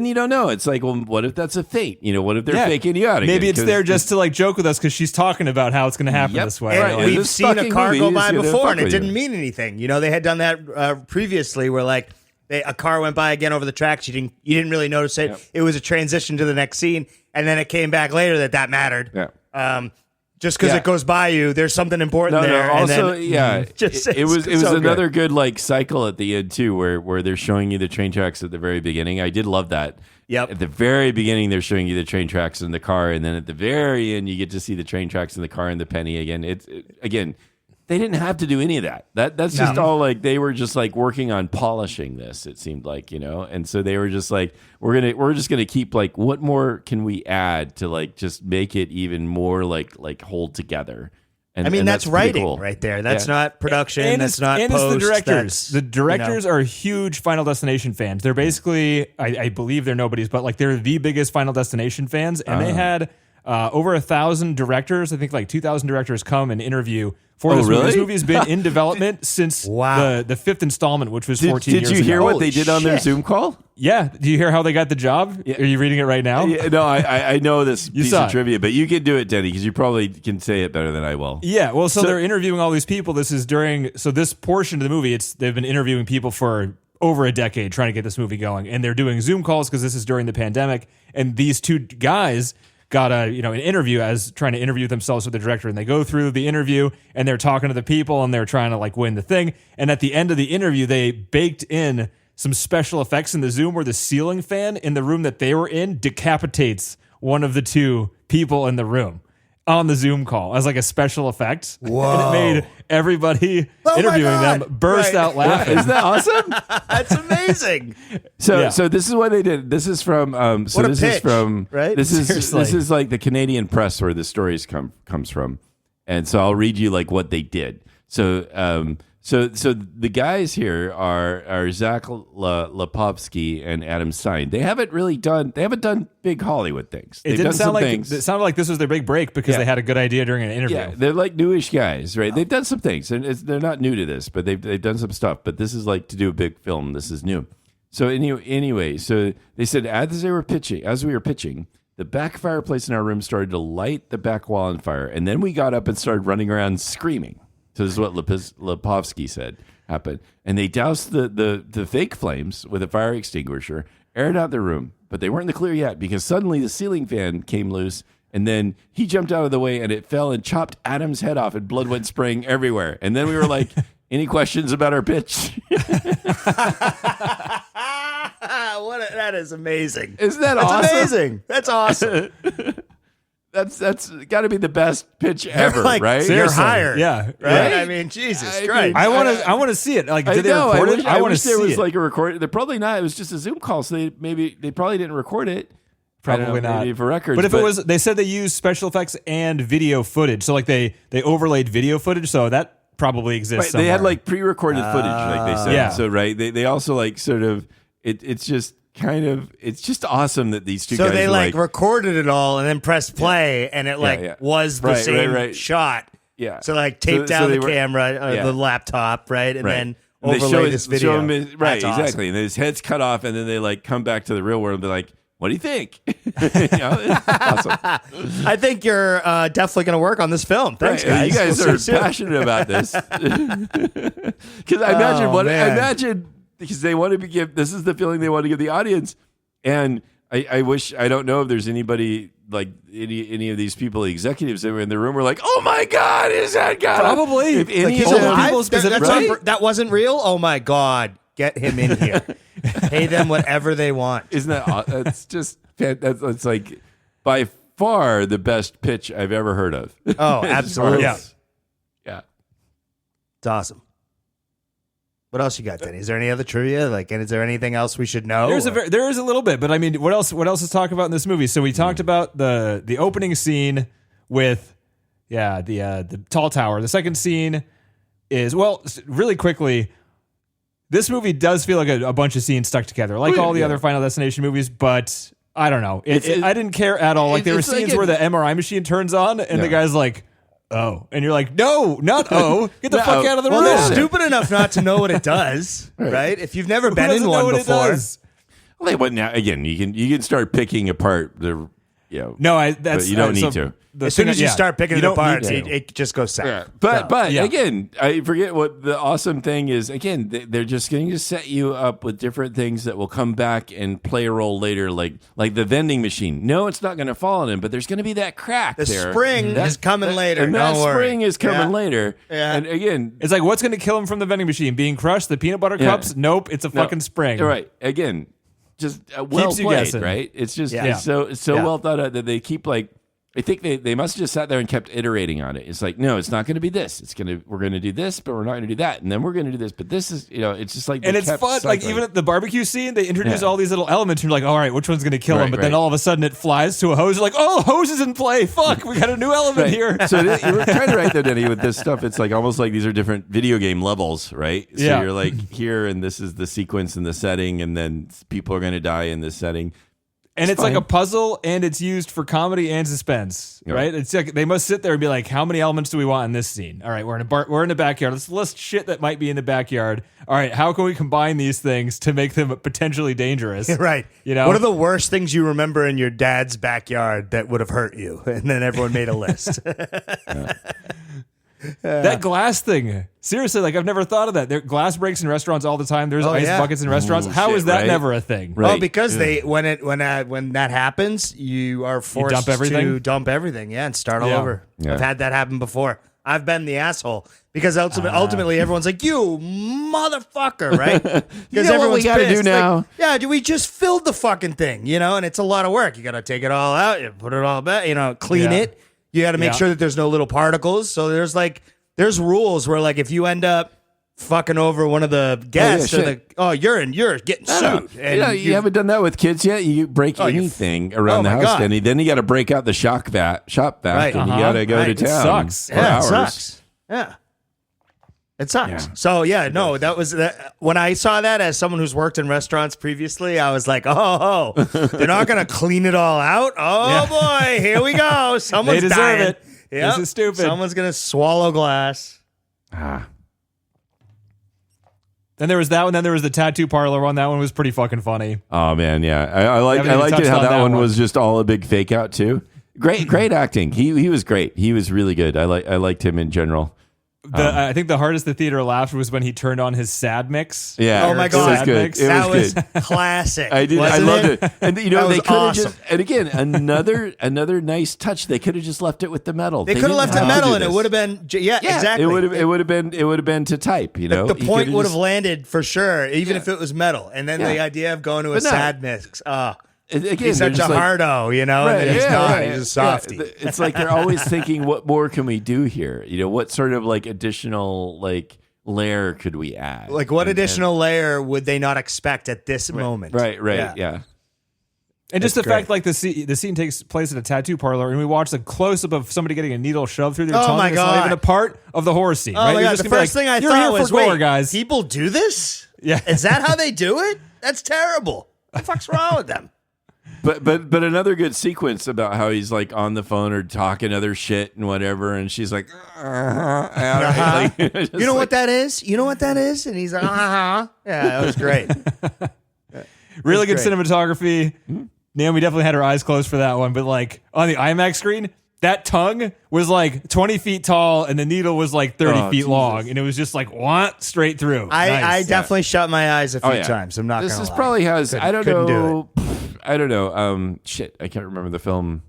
Speaker 4: you don't know. It's like, well, what if that's a fate? What if they're
Speaker 2: Yeah.
Speaker 4: faking you out again?
Speaker 2: Maybe it's
Speaker 4: 'Cause
Speaker 2: there just to like joke with us because she's talking about how it's going to happen
Speaker 4: Yep.
Speaker 2: this way.
Speaker 3: And
Speaker 4: Right.
Speaker 2: Like,
Speaker 4: And
Speaker 3: we've
Speaker 4: this
Speaker 3: seen a
Speaker 4: fucking
Speaker 3: car
Speaker 4: movie
Speaker 3: go
Speaker 4: is
Speaker 3: by
Speaker 4: gonna
Speaker 3: before,
Speaker 4: fuck
Speaker 3: and it
Speaker 4: with you.
Speaker 3: didn't mean anything. They had done that previously, where like a car went by again over the tracks. You didn't really notice it.
Speaker 4: Yep.
Speaker 3: It was a transition to the next scene, and then it came back later that mattered.
Speaker 4: Yeah.
Speaker 3: Just because
Speaker 4: Yeah.
Speaker 3: it goes by you, there's something important
Speaker 4: No,
Speaker 3: there.
Speaker 4: also,
Speaker 3: and then,
Speaker 4: yeah,
Speaker 3: just
Speaker 4: it was
Speaker 3: so good.
Speaker 4: another good like cycle at the end too, where they're showing you the train tracks at the very beginning. I did love that.
Speaker 3: Yep.
Speaker 4: At the very beginning, they're showing you the train tracks in the car, and then at the very end, you get to see the train tracks in the car and the penny again. Again, they didn't have to do any of that. That's just all like they were just like working on polishing this. It seemed like and so they were just like we're just gonna keep like what more can we add to like just make it even more like hold together. And,
Speaker 3: I mean,
Speaker 4: and
Speaker 3: that's
Speaker 4: pretty
Speaker 3: writing
Speaker 4: cool.
Speaker 3: That's right there. That's
Speaker 4: Yeah.
Speaker 3: not production.
Speaker 2: and
Speaker 3: that's
Speaker 2: it's,
Speaker 3: not
Speaker 2: and
Speaker 3: post.
Speaker 2: it's the directors.
Speaker 3: That's,
Speaker 2: The directors are huge Final Destination fans. They're basically, I believe they're nobodies, but like they're the biggest Final Destination fans. And they had over 1,000 directors, I think like 2,000 directors come and interview for this movie.
Speaker 4: really?
Speaker 2: This movie has been in development since
Speaker 3: Wow.
Speaker 2: the fifth installment, which was 14 years
Speaker 4: Did
Speaker 2: ago.
Speaker 4: you hear what
Speaker 3: Holy
Speaker 4: they did on their
Speaker 3: shit.
Speaker 4: Zoom call?
Speaker 2: Yeah. Do you hear how they got the job? Are you reading it right now?
Speaker 4: Yeah, no, I know this piece
Speaker 2: saw
Speaker 4: of
Speaker 2: it.
Speaker 4: trivia, but you can do it, Denny, because you probably can say it better than I will.
Speaker 2: Yeah, well, so
Speaker 4: So-
Speaker 2: they're interviewing all these people. This is this portion of the movie, they've been interviewing people for over a decade trying to get this movie going, and they're doing Zoom calls because this is during the pandemic. And these two guys got an interview as trying to interview themselves with the director, and they go through the interview and they're talking to the people and they're trying to like win the thing. And at the end of the interview, they baked in some special effects in the Zoom where the ceiling fan in the room that they were in decapitates one of the two people in the room on the Zoom call as like a special effect.
Speaker 3: Whoa.
Speaker 2: And it made everybody
Speaker 3: my
Speaker 2: interviewing
Speaker 3: God.
Speaker 2: them burst
Speaker 3: Right.
Speaker 2: out laughing.
Speaker 4: Isn't that awesome?
Speaker 3: That's amazing.
Speaker 4: So,
Speaker 2: Yeah.
Speaker 4: so this is what they did. This is from. So
Speaker 3: What a
Speaker 4: this is
Speaker 3: pitch,
Speaker 4: from.
Speaker 3: right?
Speaker 4: This is
Speaker 2: Seriously.
Speaker 4: this is like the Canadian press where the stories comes from, and so I'll read you like what they did. So, so the guys here are Zach Lipovsky and Adam Stein. They haven't done big Hollywood things.
Speaker 2: It
Speaker 4: They've
Speaker 2: didn't
Speaker 4: done
Speaker 2: sound
Speaker 4: some
Speaker 2: like
Speaker 4: things.
Speaker 2: it sounded like this was their big break because
Speaker 4: Yeah.
Speaker 2: they had a good idea during an interview.
Speaker 4: Yeah, they're like newish guys, right? They've done some things, and they're not new to this, but they've done some stuff. But this is like to do a big film. This is new. So anyway, so they said as we were pitching, the back fireplace in our room started to light the back wall on fire, and then we got up and started running around screaming. So this is what Lipovsky said happened, and they doused the fake flames with a fire extinguisher, aired out the room, but they weren't in the clear yet because suddenly the ceiling fan came loose. And then he jumped out of the way and it fell and chopped Adam's head off and blood went spraying everywhere. And then we were like, any questions about our pitch?
Speaker 3: That is amazing.
Speaker 4: Isn't that
Speaker 3: That's
Speaker 4: awesome?
Speaker 3: amazing. That's awesome.
Speaker 4: That's got to be the best pitch ever,
Speaker 3: Like,
Speaker 4: right?
Speaker 3: You're
Speaker 2: Seriously.
Speaker 3: hired.
Speaker 2: Yeah.
Speaker 3: Right?
Speaker 4: Right?
Speaker 3: I mean, Jesus
Speaker 4: I
Speaker 3: Christ.
Speaker 4: mean,
Speaker 2: I want to see it. Like, did they
Speaker 4: know,
Speaker 2: record
Speaker 4: wish,
Speaker 2: it? I want to
Speaker 4: wish
Speaker 2: see
Speaker 4: there was
Speaker 2: it.
Speaker 4: like a record. They're probably not. It was just a Zoom call, so they probably didn't record it. I don't
Speaker 2: Probably
Speaker 4: know,
Speaker 2: not.
Speaker 4: maybe for records.
Speaker 2: But if it was, they said they used special effects and video footage. So like they overlaid video footage. So that probably exists.
Speaker 4: right, they had
Speaker 2: somewhere.
Speaker 4: like pre-recorded footage, like they said.
Speaker 2: Yeah.
Speaker 4: So right, they also like sort of. It's just kind of. It's just awesome that these two
Speaker 3: So
Speaker 4: guys
Speaker 3: they
Speaker 4: were
Speaker 3: like recorded it all and then pressed play, and it like
Speaker 4: yeah.
Speaker 3: was the
Speaker 4: Right,
Speaker 3: same
Speaker 4: right.
Speaker 3: shot.
Speaker 4: Yeah.
Speaker 3: So like taped
Speaker 4: So
Speaker 3: down
Speaker 4: they
Speaker 3: the
Speaker 4: were-
Speaker 3: camera,
Speaker 4: yeah.
Speaker 3: the laptop, right, and
Speaker 4: Right.
Speaker 3: then
Speaker 4: And they
Speaker 3: overlay
Speaker 4: show
Speaker 3: this
Speaker 4: show
Speaker 3: video.
Speaker 4: him right,
Speaker 3: That's awesome.
Speaker 4: exactly. And his head's cut off, and then they like come back to the real world and be like, "What do you think?" You know, it's awesome.
Speaker 3: I think you're definitely going to work on this film. Thanks,
Speaker 4: Right,
Speaker 3: guys.
Speaker 4: You guys
Speaker 3: We'll
Speaker 4: are
Speaker 3: see you soon.
Speaker 4: passionate about this because I imagine
Speaker 3: Oh, man.
Speaker 4: I imagine because they want to give. This is the feeling they want to give the audience, and I wish I don't know if there's anybody like any of these people, executives that were in the room were like, "Oh my God, is that guy?"
Speaker 2: Probably.
Speaker 4: If any
Speaker 2: Like,
Speaker 4: of
Speaker 2: old
Speaker 4: them,
Speaker 2: people
Speaker 3: That-
Speaker 2: specifically.
Speaker 3: that's
Speaker 4: Right?
Speaker 3: that wasn't real? Oh my God. Get him in here. Pay them whatever they want.
Speaker 4: Isn't that that's just that's like by far the best pitch I've ever heard of.
Speaker 3: Oh, absolutely.
Speaker 2: Yeah.
Speaker 4: Yeah.
Speaker 3: It's awesome. What else you got, Denny? Is there any other trivia? Like, and is there anything else we should know?
Speaker 2: There is a little bit, but I mean, what else is talk about in this movie? So we talked about the opening scene with the tall tower. The second scene is, well, really quickly, this movie does feel like a bunch of scenes stuck together, like all the other Final Destination movies, but I don't know. I didn't care at all. Like there were
Speaker 4: it's like
Speaker 2: scenes where the MRI machine turns on and the
Speaker 4: Yeah.
Speaker 2: guy's like, "Oh," and you're like, "No, not oh, get the
Speaker 4: No.
Speaker 2: fuck out of the
Speaker 3: Well,
Speaker 2: room."
Speaker 3: they're stupid enough not to know what it does, right? If you've never
Speaker 2: Who
Speaker 3: been in
Speaker 2: doesn't know
Speaker 3: one
Speaker 2: what it
Speaker 3: before.
Speaker 2: does?
Speaker 4: Well, but now again, you can start picking apart the
Speaker 2: No, that's
Speaker 4: But you don't need
Speaker 2: so
Speaker 4: to.
Speaker 2: the
Speaker 3: As soon
Speaker 2: thing-
Speaker 3: as you
Speaker 2: yeah,
Speaker 3: start picking
Speaker 2: you
Speaker 3: it
Speaker 2: don't
Speaker 3: apart,
Speaker 2: need to.
Speaker 3: it just goes south.
Speaker 4: Yeah. But
Speaker 2: Yeah.
Speaker 4: again, I forget what the awesome thing is. Again, they're just going to set you up with different things that will come back and play a role later, like the vending machine. No, it's not going to fall on him, but there's going to be that crack
Speaker 3: The
Speaker 4: there.
Speaker 3: spring is coming later.
Speaker 4: And that
Speaker 3: Don't worry.
Speaker 4: spring is coming
Speaker 3: Yeah.
Speaker 4: later.
Speaker 3: Yeah.
Speaker 4: And again,
Speaker 2: It's like, what's going to kill him from the vending machine? Being crushed? The peanut butter
Speaker 4: Yeah.
Speaker 2: cups? Nope, it's a
Speaker 4: no,
Speaker 2: fucking spring.
Speaker 4: You're right. Again, just well
Speaker 2: Keeps you
Speaker 4: played,
Speaker 2: guessing.
Speaker 4: right? It's just
Speaker 3: Yeah.
Speaker 4: it's so
Speaker 3: Yeah.
Speaker 4: well thought out that they keep like. I think they must have just sat there and kept iterating on it. It's like, no, it's not going to be this. We're going to do this, but we're not going to do that, and then we're going to do this. But this is, it's just like,
Speaker 2: And
Speaker 4: they
Speaker 2: it's
Speaker 4: kept
Speaker 2: fun. Like,
Speaker 4: cycling.
Speaker 2: even at the barbecue scene, they introduce
Speaker 4: Yeah.
Speaker 2: all these little elements. And you're like, all right, which one's going to kill him?
Speaker 4: Right,
Speaker 2: But then
Speaker 4: right.
Speaker 2: all of a sudden it flies to a hose. You're like, oh, hose is in play. Fuck, we got a new element
Speaker 4: Right.
Speaker 2: here.
Speaker 4: So you were kind of right though, Denny, with this stuff. It's like almost like these are different video game levels, right? So
Speaker 2: Yeah.
Speaker 4: you're like here, and this is the sequence and the setting, and then people are going to die in this setting.
Speaker 2: And it's like a puzzle, and it's used for comedy and suspense, right? It's like they must sit there and be like, "How many elements do we want in this scene? All right, we're in the backyard. Let's list shit that might be in the backyard. All right, how can we combine these things to make them potentially dangerous?
Speaker 3: Right.
Speaker 2: You know,
Speaker 3: what are the worst things you remember in your dad's backyard that would have hurt you? And then everyone made a list.
Speaker 2: That glass thing. Seriously, like I've never thought of that. There glass breaks in restaurants all the time. There's ice buckets in restaurants. How is that never a thing?
Speaker 4: Right.
Speaker 3: Oh, because when that happens, you are forced to dump everything, and start all over.
Speaker 4: Yeah.
Speaker 3: I've had that happen before. I've been the asshole because ultimately everyone's like, "You motherfucker," right? Because
Speaker 4: You know what we gotta
Speaker 3: pissed.
Speaker 4: do now?
Speaker 3: Like, we just filled the fucking thing, and it's a lot of work. You got to take it all out, you put it all back, clean it. You got to make sure that there's no little particles. So there's rules where like if you end up fucking over one of the guests, you're getting sued. And
Speaker 4: you haven't done that with kids yet. You break anything around the house, then you got to break out the shop vac,
Speaker 3: Right.
Speaker 4: and you got to go to town.
Speaker 2: It sucks.
Speaker 4: For hours.
Speaker 3: It sucks. Yeah. It sucks. Yeah. So that was when I saw that as someone who's worked in restaurants previously, I was like, oh, they're not going to clean it all out. Oh boy, here we go. Someone's
Speaker 2: They deserve
Speaker 3: dying.
Speaker 2: it.
Speaker 3: Yep.
Speaker 2: This is stupid.
Speaker 3: Someone's going to swallow glass.
Speaker 2: Then there was that one. Then there was the tattoo parlor one. That one was pretty fucking funny.
Speaker 4: Oh man, yeah, I liked it how that one was just all a big fake out too. Great acting. He was great. He was really good. I liked him in general.
Speaker 2: I think the hardest the theater laughed was when he turned on his sad mix.
Speaker 4: Yeah.
Speaker 3: Oh my God.
Speaker 4: It was good.
Speaker 3: That was
Speaker 4: good.
Speaker 3: classic.
Speaker 4: I did. I loved it. And
Speaker 3: That
Speaker 4: they
Speaker 3: was
Speaker 4: could have
Speaker 3: awesome.
Speaker 4: just. And again, another nice touch. They could have just left it with the metal.
Speaker 3: They could have
Speaker 4: didn't
Speaker 3: left the
Speaker 4: have to
Speaker 3: metal,
Speaker 4: do
Speaker 3: and it
Speaker 4: this.
Speaker 3: would have been exactly.
Speaker 4: It would have been to type.
Speaker 3: The
Speaker 4: He
Speaker 3: point
Speaker 4: coulda
Speaker 3: would
Speaker 4: just-
Speaker 3: have landed for sure, even if it was metal. And then the idea of going to a
Speaker 4: But no.
Speaker 3: sad mix.
Speaker 4: Again,
Speaker 3: He's
Speaker 4: they're
Speaker 3: such a
Speaker 4: just like-
Speaker 3: hardo, and then he's not.
Speaker 4: right.
Speaker 3: He's a softie.
Speaker 4: Yeah, it's like they're always thinking, what more can we do here? What sort of like additional like layer could we add?
Speaker 3: Like, what additional layer would they not expect at this moment?
Speaker 4: Right, yeah.
Speaker 2: And just
Speaker 3: That's
Speaker 2: the fact,
Speaker 3: great.
Speaker 2: like the scene takes place at a tattoo parlor, and we watch a close up of somebody getting a needle shoved through their
Speaker 3: Oh
Speaker 2: tongue.
Speaker 3: my
Speaker 2: It's not
Speaker 3: God.
Speaker 2: even a part of the horror scene.
Speaker 3: Oh
Speaker 2: right?
Speaker 3: my
Speaker 2: You're
Speaker 3: God!
Speaker 2: just
Speaker 3: The
Speaker 2: gonna be
Speaker 3: first
Speaker 2: like,
Speaker 3: thing I
Speaker 2: "You're
Speaker 3: thought
Speaker 2: here
Speaker 3: was,
Speaker 2: for gore,
Speaker 3: wait,
Speaker 2: guys."
Speaker 3: people do this?
Speaker 2: Yeah.
Speaker 3: Is that how they do it? That's terrible. What the fuck's wrong with them?
Speaker 4: But another good sequence about how he's like on the phone or talking other shit and whatever, and she's like, like,
Speaker 3: You know what that is? You know what that is? And he's like, Yeah, that was great.
Speaker 2: Really good
Speaker 3: great.
Speaker 2: cinematography. Naomi definitely had her eyes closed for that one, but like on the IMAX screen, that tongue was like 20 feet tall and the needle was like 30 feet
Speaker 4: Jesus.
Speaker 2: long, and it was just like straight through.
Speaker 3: I
Speaker 2: Nice.
Speaker 3: definitely shut my eyes a few
Speaker 4: yeah.
Speaker 3: times. I'm not
Speaker 4: This
Speaker 3: gonna
Speaker 4: is
Speaker 3: lie.
Speaker 4: probably has
Speaker 3: Couldn't do it.
Speaker 4: I don't know. Shit, I can't remember the film.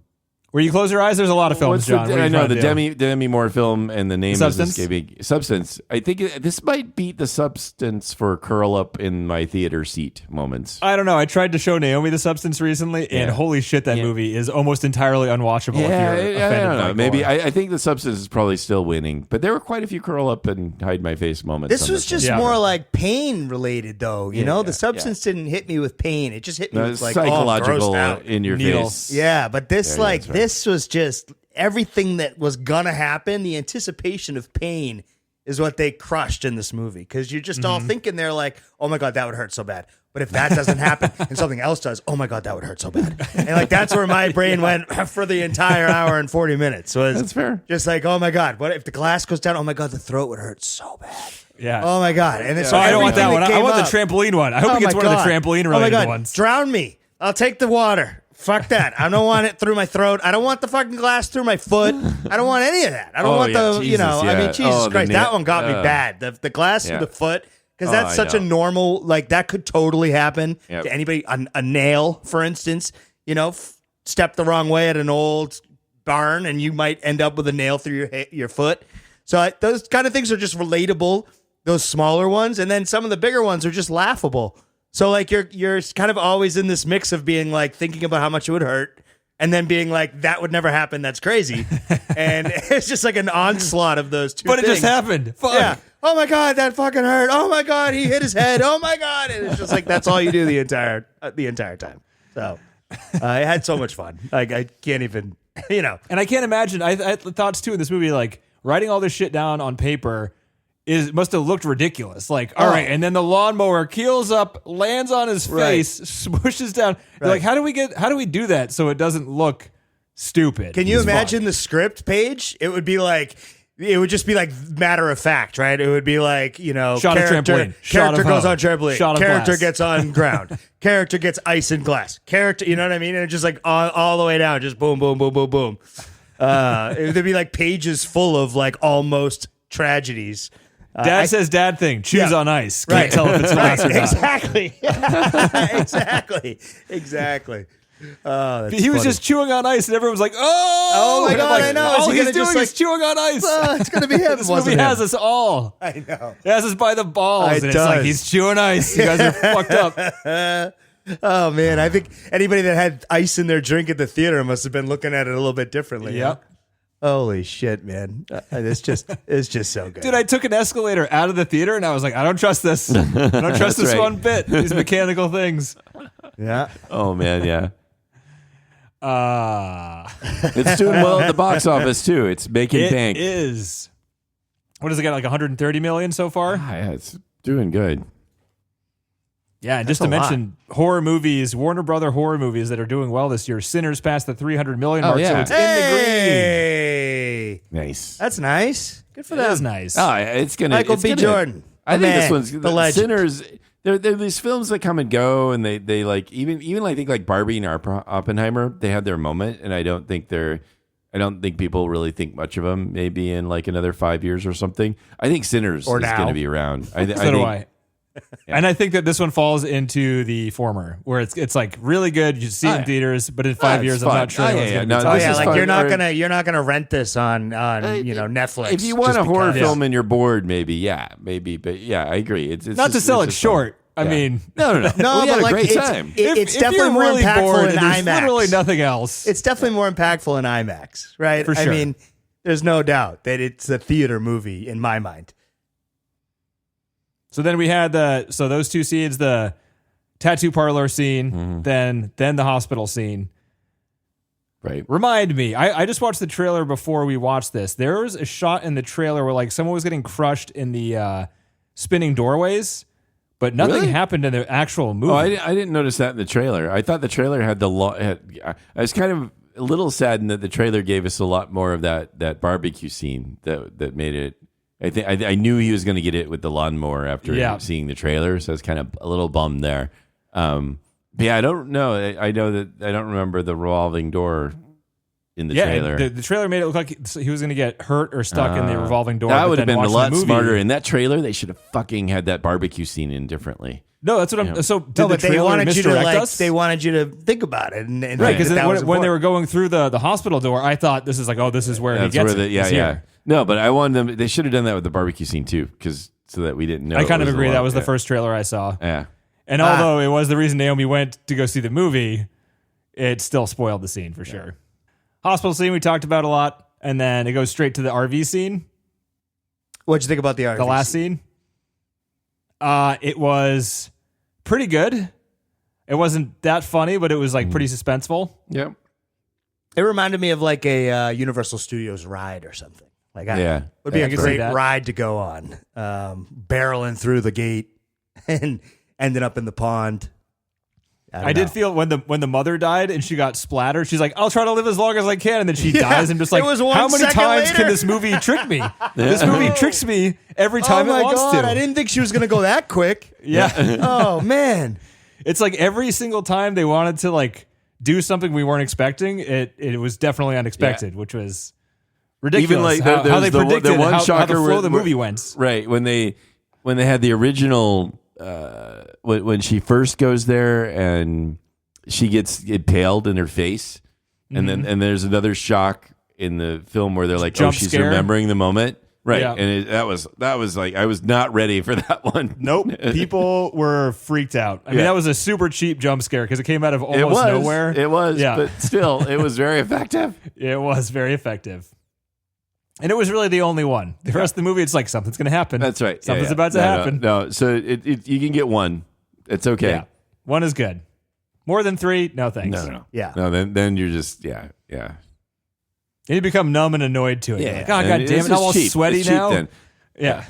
Speaker 2: Where you close your eyes, there's a lot of films,
Speaker 4: What's
Speaker 2: John. What are you
Speaker 4: I know
Speaker 2: trying to
Speaker 4: the
Speaker 2: do?
Speaker 4: Demi Moore film, and the name
Speaker 2: Substance?
Speaker 4: is escaping. Substance. I think this might beat the Substance for curl up in my theater seat moments.
Speaker 2: I don't know. I tried to show Naomi The Substance recently, and
Speaker 4: Yeah.
Speaker 2: holy shit, that movie is almost entirely unwatchable if you're
Speaker 4: I
Speaker 2: offended
Speaker 4: don't know.
Speaker 2: by
Speaker 4: Maybe
Speaker 2: gore.
Speaker 4: I think the Substance is probably still winning, but there were quite a few curl up and hide my face moments.
Speaker 3: This
Speaker 4: on
Speaker 3: was just
Speaker 2: Yeah.
Speaker 3: more like pain related, though. The substance didn't hit me with pain. It just hit me
Speaker 4: No,
Speaker 3: with
Speaker 4: it's
Speaker 3: like
Speaker 4: psychological
Speaker 3: grossed out.
Speaker 4: in your
Speaker 2: Needle.
Speaker 4: face.
Speaker 3: Yeah, but this
Speaker 4: that's right.
Speaker 3: this was just everything that was gonna happen. The anticipation of pain is what they crushed in this movie, because you're just all thinking they're like, oh my God, that would hurt so bad. But if that doesn't happen and something else does, oh my God, that would hurt so bad. And like that's where my brain went for the entire hour and 40 minutes. Was
Speaker 4: That's fair.
Speaker 3: Just like, oh my God, what if the glass goes down? Oh my God, the throat would hurt so bad.
Speaker 2: Yeah.
Speaker 3: Oh my God. And it's
Speaker 2: So I don't want that
Speaker 3: everything
Speaker 2: one. I
Speaker 3: came
Speaker 2: want
Speaker 3: up.
Speaker 2: the trampoline one. I hope
Speaker 3: Oh
Speaker 2: he gets
Speaker 3: my
Speaker 2: one of
Speaker 3: God.
Speaker 2: the trampoline
Speaker 3: Oh my
Speaker 2: related
Speaker 3: God,
Speaker 2: ones.
Speaker 3: drown me. I'll take the water. Fuck that. I don't want it through my throat. I don't want the fucking glass through my foot. I don't want any of that. I don't
Speaker 4: Oh,
Speaker 3: want
Speaker 4: yeah,
Speaker 3: the,
Speaker 4: Jesus,
Speaker 3: I
Speaker 4: yeah.
Speaker 3: mean, Jesus
Speaker 4: Oh, the
Speaker 3: Christ.
Speaker 4: nail-
Speaker 3: That one got me bad. The glass
Speaker 4: Yeah.
Speaker 3: through the foot, because
Speaker 4: Oh,
Speaker 3: that's
Speaker 4: I
Speaker 3: such a
Speaker 4: know.
Speaker 3: normal, like that could totally happen
Speaker 4: Yep.
Speaker 3: to anybody. A nail, for instance, step the wrong way at an old barn and you might end up with a nail through your foot. So those kind of things are just relatable, those smaller ones. And then some of the bigger ones are just laughable. So like you're kind of always in this mix of being like thinking about how much it would hurt and then being like, that would never happen. That's crazy. And it's just like an onslaught of those two
Speaker 2: But it
Speaker 3: things.
Speaker 2: just happened. Fuck.
Speaker 3: Yeah. Oh my God, that fucking hurt. Oh my God, he hit his head. Oh my God. And it's just like, that's all you do the entire time. So I had so much fun. Like I can't even,
Speaker 2: And I can't imagine. I had thoughts too in this movie, like writing all this shit down on paper must have looked ridiculous. Like, all right, and then the lawnmower keels up, lands on his face, smooshes down. They're like, how do we do that so it doesn't look stupid?
Speaker 3: Can you imagine the script page? It would just be like matter of fact, right? It would be like,
Speaker 2: Shot of trampoline. Shot
Speaker 3: character
Speaker 2: of
Speaker 3: goes
Speaker 2: home.
Speaker 3: on trampoline.
Speaker 2: Shot of
Speaker 3: Character
Speaker 2: glass.
Speaker 3: gets on ground. Character gets ice and glass. Character, you know what I mean? And it's just like all the way down, just boom, boom, boom, boom, boom. There'd be like pages full of like almost tragedies.
Speaker 2: Dad says dad thing. Choose on ice. Can't
Speaker 3: Right.
Speaker 2: tell if it's glass or not.
Speaker 3: Exactly. Oh, that's
Speaker 2: He was
Speaker 3: funny.
Speaker 2: just chewing on ice, and everyone was like, "Oh,
Speaker 3: my
Speaker 2: And I'm
Speaker 3: God,
Speaker 2: like,
Speaker 3: I know.
Speaker 2: All
Speaker 3: Is he
Speaker 2: he's
Speaker 3: gonna
Speaker 2: doing
Speaker 3: just,
Speaker 2: is chewing on ice.
Speaker 3: It's gonna be him.
Speaker 2: This
Speaker 3: Wasn't
Speaker 2: movie
Speaker 3: him.
Speaker 2: has us all.
Speaker 3: I know.
Speaker 2: It has us by the balls,
Speaker 3: It
Speaker 2: and it's like
Speaker 3: does.
Speaker 2: he's chewing ice. You guys are fucked up.
Speaker 3: Oh man, I think anybody that had ice in their drink at the theater must have been looking at it a little bit differently.
Speaker 2: Yep.
Speaker 3: Holy shit, man! It's just so good.
Speaker 2: Dude, I took an escalator out of the theater, and I was like, I don't trust this. I don't trust this
Speaker 4: right.
Speaker 2: one bit. These mechanical things.
Speaker 3: Yeah.
Speaker 4: Oh man, yeah.
Speaker 2: It's
Speaker 4: It's doing well at the box office too. It's making bank.
Speaker 2: It is. What does it got? Like 130 million so far?
Speaker 4: Yeah, it's doing good.
Speaker 2: Yeah, and just
Speaker 3: That's
Speaker 2: to
Speaker 3: a lot.
Speaker 2: mention horror movies, Warner Brother horror movies that are doing well this year. Sinners passed the 300 million mark, so
Speaker 4: yeah.
Speaker 2: it's in the green.
Speaker 3: Hey,
Speaker 4: Nice.
Speaker 3: that's nice. Good for
Speaker 2: That
Speaker 3: them.
Speaker 2: is nice.
Speaker 4: Oh, it's gonna.
Speaker 3: Michael
Speaker 4: it's
Speaker 3: B.
Speaker 4: gonna-
Speaker 3: Jordan.
Speaker 4: I
Speaker 3: the
Speaker 4: think
Speaker 3: man,
Speaker 4: this one's
Speaker 3: the legend.
Speaker 4: Sinners. They're these films that come and go, and they like even I think like Barbie and Oppenheimer. They had their moment, and I don't think people really think much of them. Maybe in like another 5 years or something. I think Sinners
Speaker 3: Or
Speaker 4: is
Speaker 3: now.
Speaker 4: going to be around.
Speaker 2: So do I. And I think that this one falls into the former, where it's like really good. You see it in theaters, but in 5 years,
Speaker 4: it's
Speaker 2: I'm
Speaker 4: fine.
Speaker 2: not sure.
Speaker 4: Oh,
Speaker 2: anyone's
Speaker 4: yeah,
Speaker 2: gonna
Speaker 4: no,
Speaker 2: be
Speaker 3: Oh
Speaker 4: this
Speaker 3: yeah,
Speaker 4: is
Speaker 3: like
Speaker 4: fun.
Speaker 3: you're not gonna rent this on Netflix.
Speaker 4: If you want
Speaker 3: just
Speaker 4: a horror
Speaker 3: because.
Speaker 4: film and you're bored, maybe, but yeah, I agree. It's
Speaker 2: not to
Speaker 4: just-
Speaker 2: sell
Speaker 4: it's
Speaker 2: it
Speaker 4: just fun.
Speaker 2: short. I
Speaker 4: Yeah.
Speaker 2: mean,
Speaker 4: No.
Speaker 3: No,
Speaker 4: We had
Speaker 3: but
Speaker 4: a
Speaker 3: like
Speaker 4: great
Speaker 3: it's,
Speaker 4: time.
Speaker 3: it's
Speaker 2: if
Speaker 3: definitely
Speaker 2: you're
Speaker 3: more
Speaker 2: really
Speaker 3: impactful
Speaker 2: bored,
Speaker 3: in
Speaker 2: there's
Speaker 3: IMAX.
Speaker 2: literally nothing else.
Speaker 3: It's definitely more impactful in IMAX, right?
Speaker 2: For sure.
Speaker 3: I mean, there's no doubt that it's a theater movie in my mind.
Speaker 2: So then we had those two scenes, the tattoo parlor scene, then the hospital scene.
Speaker 4: Right.
Speaker 2: Remind me, I just watched the trailer before we watched this. There was a shot in the trailer where like someone was getting crushed in the spinning doorways, but nothing
Speaker 4: Really?
Speaker 2: happened in the actual movie.
Speaker 4: Oh, I didn't notice that in the trailer. I thought the trailer had I was kind of a little saddened that the trailer gave us a lot more of that barbecue scene that made it. I knew he was going to get it with the lawnmower after seeing the trailer, so I was kind of a little bummed there. But yeah, I don't know. I know that I don't remember the revolving door in the trailer.
Speaker 2: The trailer made it look like he was going to get hurt or stuck in the revolving door.
Speaker 4: That
Speaker 2: but
Speaker 4: would have
Speaker 2: then
Speaker 4: been a
Speaker 2: watching
Speaker 4: lot
Speaker 2: the movie-
Speaker 4: smarter. In that trailer, they should have fucking had that barbecue scene in differently.
Speaker 2: No, that's what I'm. So did
Speaker 3: No,
Speaker 2: the
Speaker 3: but they
Speaker 2: trailer
Speaker 3: wanted you to
Speaker 2: misdirect
Speaker 3: like
Speaker 2: us?
Speaker 3: they wanted you to think about it and
Speaker 2: Right,
Speaker 3: think
Speaker 2: because
Speaker 3: that was
Speaker 2: when they
Speaker 3: important.
Speaker 2: were going through the hospital door, I thought this is like, oh, this is where
Speaker 4: That's
Speaker 2: he gets
Speaker 4: where
Speaker 2: it.
Speaker 4: yeah,
Speaker 2: It's
Speaker 4: yeah.
Speaker 2: here.
Speaker 4: No, but I wanted them. They should have done that with the barbecue scene too, so that we didn't know.
Speaker 2: I kind
Speaker 4: it
Speaker 2: of
Speaker 4: was a
Speaker 2: agree.
Speaker 4: lot-
Speaker 2: That was the
Speaker 4: yeah.
Speaker 2: first trailer I saw.
Speaker 4: Yeah.
Speaker 2: And although it was the reason Naomi went to go see the movie, it still spoiled the scene for sure. Hospital scene we talked about a lot, and then it goes straight to the RV scene,
Speaker 3: What'd you think about the RV?
Speaker 2: the last scene. It was pretty good. It wasn't that funny, but it was like pretty suspenseful.
Speaker 4: Yep.
Speaker 3: It reminded me of like a Universal Studios ride or something. Like
Speaker 4: Yeah.
Speaker 3: would be
Speaker 2: I
Speaker 3: a
Speaker 2: can see
Speaker 3: great
Speaker 2: that.
Speaker 3: ride to go on. Barreling through the gate and ending up in the pond.
Speaker 2: I did feel when the mother died and she got splattered, she's like, I'll try to live as long as I can. And then she dies. And just like,
Speaker 3: it was 1
Speaker 2: how many
Speaker 3: second
Speaker 2: times
Speaker 3: later.
Speaker 2: can this movie trick me? This movie tricks me every time
Speaker 3: oh my
Speaker 2: it wants
Speaker 3: God,
Speaker 2: to.
Speaker 3: I didn't think she was going to go that quick.
Speaker 2: Yeah.
Speaker 3: Oh, man.
Speaker 2: It's like every single time they wanted to like do something we weren't expecting, it was definitely unexpected, which was ridiculous.
Speaker 4: Even like
Speaker 2: how
Speaker 4: there's
Speaker 2: they predicted
Speaker 4: the one
Speaker 2: how the
Speaker 4: shocker
Speaker 2: flow
Speaker 4: where
Speaker 2: of the movie went.
Speaker 4: Right when they had the original when she first goes there and she gets impaled in her face, and then there's another shock in the film where they're like,
Speaker 2: Jump
Speaker 4: she's
Speaker 2: scare.
Speaker 4: remembering the moment, right?
Speaker 2: Yeah.
Speaker 4: And that was like I was not ready for that one.
Speaker 2: Nope. People were freaked out. I mean,
Speaker 4: Yeah.
Speaker 2: that was a super cheap jump scare because it came out of almost
Speaker 4: It was
Speaker 2: nowhere.
Speaker 4: It was,
Speaker 2: Yeah.
Speaker 4: but still, it was very effective.
Speaker 2: It was very effective. And it was really the only one. The rest of the movie, it's like something's going to happen.
Speaker 4: That's right.
Speaker 2: Something's about to happen.
Speaker 4: No, so it you can get one. It's okay.
Speaker 2: Yeah. One is good. More than 3, no thanks.
Speaker 4: No.
Speaker 3: Yeah.
Speaker 4: No, then you're just yeah.
Speaker 2: And you become numb and annoyed to it. You're like, oh,
Speaker 4: And
Speaker 2: God
Speaker 4: it's
Speaker 2: damn it. I'm
Speaker 4: just
Speaker 2: all
Speaker 4: cheap.
Speaker 2: sweaty
Speaker 4: It's cheap
Speaker 2: now.
Speaker 4: then.
Speaker 2: Yeah.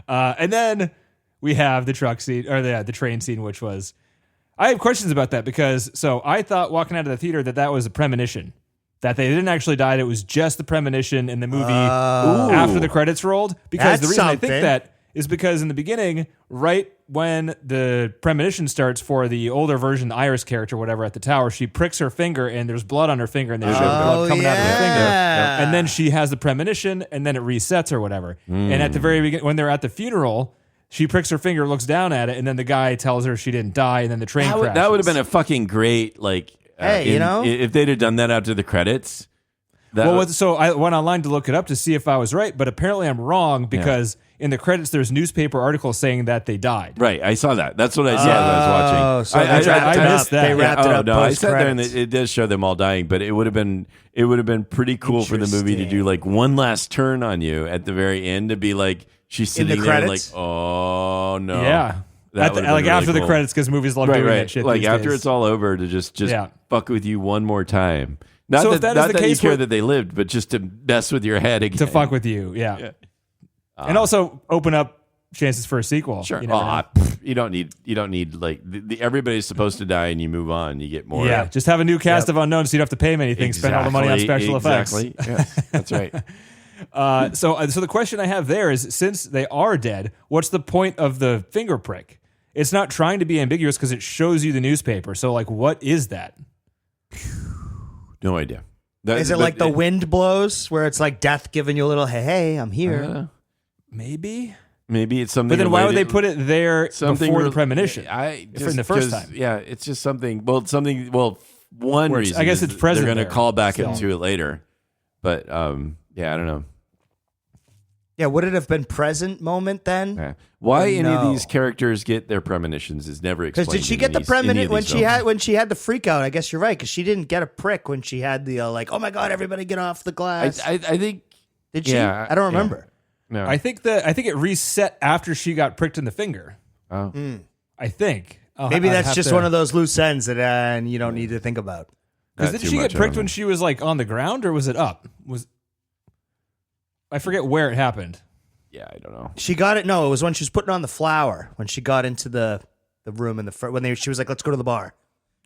Speaker 2: And then we have the truck scene or the train scene, which was, I have questions about that because I thought walking out of the theater that was a premonition, that they didn't actually die. It was just the premonition in the movie after the credits rolled. Because the reason I think that is because in the beginning, right when the premonition starts for the older version, the Iris character, whatever, at the tower, she pricks her finger and there's blood on her finger and there's blood coming out of her finger. And then she has the premonition and then it resets or whatever. And at the very beginning, when they're at the funeral, she pricks her finger, looks down at it, and then the guy tells her she didn't die, and then the train crashes.
Speaker 4: That would have been a fucking great, if they'd have done that after the credits.
Speaker 2: So I went online to look it up to see if I was right, but apparently I'm wrong because in the credits there's newspaper articles saying that they died.
Speaker 4: Right, I saw that. That's what I saw as I was watching.
Speaker 3: So
Speaker 2: I missed that.
Speaker 3: They wrapped it up.
Speaker 4: No, I sat there and it does show them all dying, but it would have been pretty cool for the movie to do like one last turn on you at the very end to be like she's sitting there like, oh no,
Speaker 2: yeah. After the credits, because movies love doing that shit.
Speaker 4: Like
Speaker 2: these
Speaker 4: after
Speaker 2: days.
Speaker 4: it's all over to just fuck with you one more time. Not
Speaker 2: so
Speaker 4: that,
Speaker 2: if that is the case,
Speaker 4: you care that they lived, but just to mess with your head again.
Speaker 2: To fuck with you, yeah. And also open up chances for a sequel.
Speaker 4: Sure.
Speaker 2: You
Speaker 4: you don't need like everybody's supposed to die and you move on. You get more.
Speaker 2: Yeah. Just have a new cast of unknowns so you don't have to pay them anything. Spend all the money on special effects.
Speaker 4: Yes, that's right.
Speaker 2: So the question I have there is, since they are dead, what's the point of the finger prick? It's not trying to be ambiguous because it shows you the newspaper. So like, what is that?
Speaker 4: No idea.
Speaker 3: Is it like the wind blows where it's like death giving you a little, hey, I'm here?
Speaker 2: Maybe
Speaker 4: it's something.
Speaker 2: But then why would they put it there before the premonition?
Speaker 4: In
Speaker 2: the first time.
Speaker 4: Yeah, it's just something. One reason.
Speaker 2: I guess it's present.
Speaker 4: They're going to call back
Speaker 2: still.
Speaker 4: into it later. But I don't know.
Speaker 3: Yeah, would it have been present moment then?
Speaker 4: Yeah. Why any of these characters get their premonitions is never explained.
Speaker 3: Because did she get the premonition when she had the freak out? I guess you're right, because she didn't get a prick when she had the oh my god, everybody get off the glass.
Speaker 4: I think.
Speaker 3: Did she? I don't remember.
Speaker 4: No.
Speaker 2: I think it reset after she got pricked in the finger.
Speaker 4: Oh.
Speaker 2: I think.
Speaker 3: Maybe that's just one of those loose ends that you don't need to think about.
Speaker 2: Because did she get pricked when she was like on the ground, or was it up? I forget where it happened.
Speaker 4: Yeah, I don't know.
Speaker 3: She got it. No, it was when she was putting on the flower. When she got into the room in the she was like, "Let's go to the bar."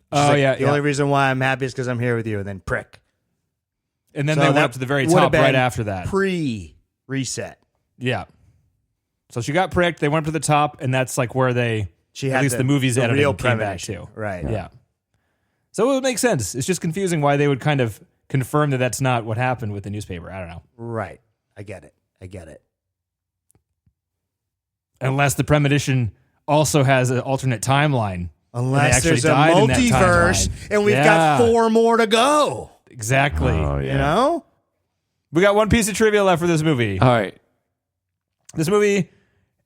Speaker 3: The only reason why I'm happy is because I'm here with you. And then prick.
Speaker 2: And then they went up to the very top right after that.
Speaker 3: Pre-reset.
Speaker 2: Yeah. So she got pricked. They went up to the top, and that's like where the movie's editing came back to.
Speaker 3: Right.
Speaker 2: Yeah. So it would make sense. It's just confusing why they would kind of confirm that that's not what happened with the newspaper. I don't know.
Speaker 3: Right. I get it.
Speaker 2: Unless the premonition also has an alternate timeline.
Speaker 3: Unless there's a multiverse and we've got 4 more to go.
Speaker 2: Exactly.
Speaker 4: Oh, yeah.
Speaker 3: You know?
Speaker 2: We got one piece of trivia left for this movie.
Speaker 4: All right.
Speaker 2: This movie,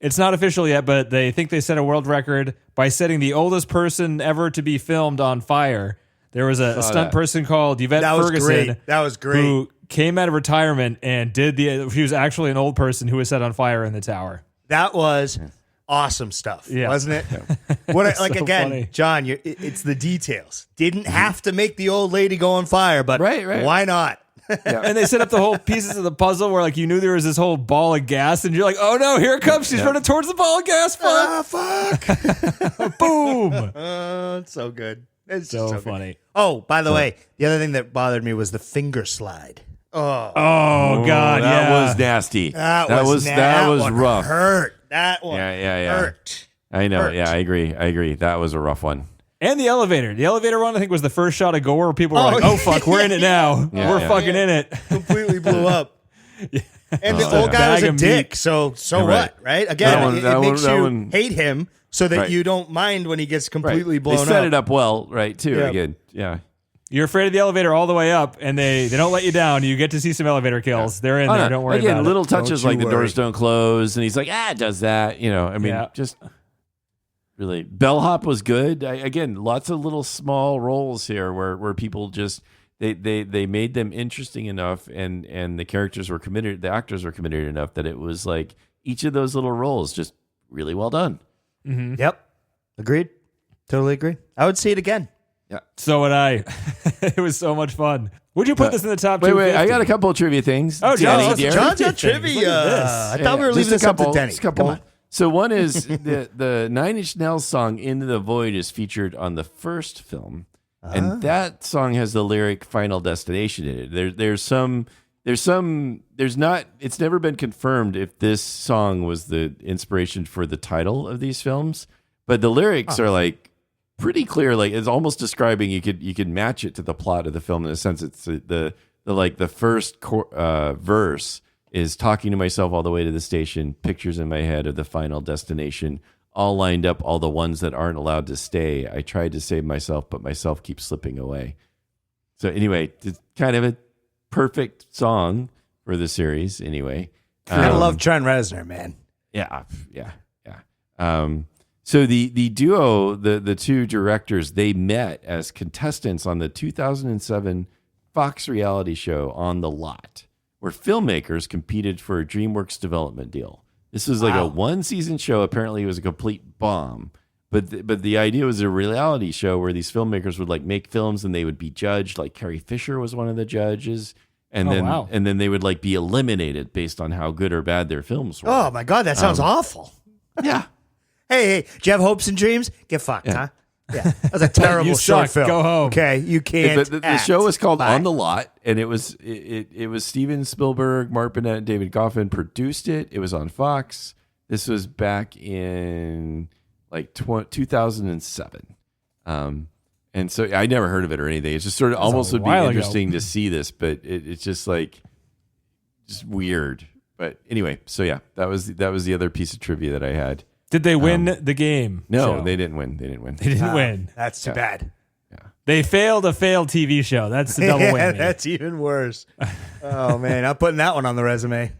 Speaker 2: it's not official yet, but they think they set a world record by setting the oldest person ever to be filmed on fire. There was a stunt person called Yvette Ferguson.
Speaker 3: That was great.
Speaker 2: Who came out of retirement and she was actually an old person who was set on fire in the tower.
Speaker 3: That was awesome stuff, wasn't it?
Speaker 2: Funny.
Speaker 3: John, it's the details. Didn't have to make the old lady go on fire, but why not?
Speaker 2: And they set up the whole pieces of the puzzle where like you knew there was this whole ball of gas and you're like, oh no, here it comes. She's running towards the ball of gas. Fuck. Boom.
Speaker 3: It's so good. It's
Speaker 2: so funny.
Speaker 3: Good. Oh, by the way, the other thing that bothered me was the finger slide.
Speaker 2: Oh God,
Speaker 4: that was nasty. That was rough.
Speaker 3: Hurt. That one hurt.
Speaker 4: I know. Yeah, I agree. That was a rough one.
Speaker 2: And the elevator. The elevator one, I think, was the first shot of gore where people were like, oh, fuck, we're in it now. We're fucking in it.
Speaker 3: Completely blew up. And the old guy was a dick, so what, right? Again, it makes you hate him so that you don't mind when he gets completely blown up.
Speaker 4: They set it up well, right, too, again. Yeah.
Speaker 2: You're afraid of the elevator all the way up, and they don't let you down. You get to see some elevator kills. They're in there. Don't worry about it.
Speaker 4: Again, little touches like the doors don't close, and he's like, it does that. Just really. Bellhop was good. Again, lots of little small roles here where people just they made them interesting enough, and the characters were committed. The actors were committed enough that it was like each of those little roles just really well done.
Speaker 2: Mm-hmm.
Speaker 3: Yep, agreed. Totally agree. I would see it again.
Speaker 2: Yeah. So would I. It was so much fun. Would you put this in the top?
Speaker 4: Wait,
Speaker 2: 250?
Speaker 4: I got a couple of trivia things.
Speaker 2: Oh,
Speaker 4: Danny,
Speaker 3: John's got
Speaker 2: Look at
Speaker 3: trivia.
Speaker 2: this.
Speaker 3: I thought we were leaving this up to Denny.
Speaker 4: Just a couple.
Speaker 3: Come on.
Speaker 4: So one is the Nine Inch Nails song "Into the Void" is featured on the first film, and that song has the lyric "Final Destination" in it. There's not. It's never been confirmed if this song was the inspiration for the title of these films, but the lyrics are like pretty clear. Like it's almost describing. You could match it to the plot of the film in a sense. It's the first verse is talking to myself all the way to the station, pictures in my head of the final destination, all lined up, all the ones that aren't allowed to stay. I tried to save myself, but myself keeps slipping away. So anyway, it's kind of a perfect song for the series anyway.
Speaker 3: I love Trent Reznor, man.
Speaker 4: Yeah. So the duo, the two directors, they met as contestants on the 2007 Fox reality show On the Lot, where filmmakers competed for a DreamWorks development deal. This was like a one-season show. Apparently, it was a complete bomb. But the idea was a reality show where these filmmakers would like make films and they would be judged. Like Carrie Fisher was one of the judges, and then they would like be eliminated based on how good or bad their films were.
Speaker 3: Oh my God, that sounds awful.
Speaker 4: Yeah.
Speaker 3: Hey, do you have hopes and dreams? Get fucked, huh? Yeah, that was a terrible
Speaker 2: You
Speaker 3: short
Speaker 2: suck.
Speaker 3: film.
Speaker 2: Go home.
Speaker 3: Okay, you can't.
Speaker 4: But the
Speaker 3: act.
Speaker 4: show was called
Speaker 3: Bye.
Speaker 4: On the Lot, and it was Steven Spielberg, Mark Burnett, and David Goffin produced it. It was on Fox. This was back in like 2007. And so I never heard of it or anything. It's just sort of almost would be interesting to see this, but it's just like just weird. But anyway, so yeah, that was the other piece of trivia that I had.
Speaker 2: Did they win the game?
Speaker 4: No,
Speaker 2: show?
Speaker 4: they didn't win.
Speaker 2: They didn't win.
Speaker 3: That's too bad.
Speaker 2: They failed a failed TV show. That's the double
Speaker 3: Yeah,
Speaker 2: whammy.
Speaker 3: that's even worse. Oh man, I'm putting that one on the resume.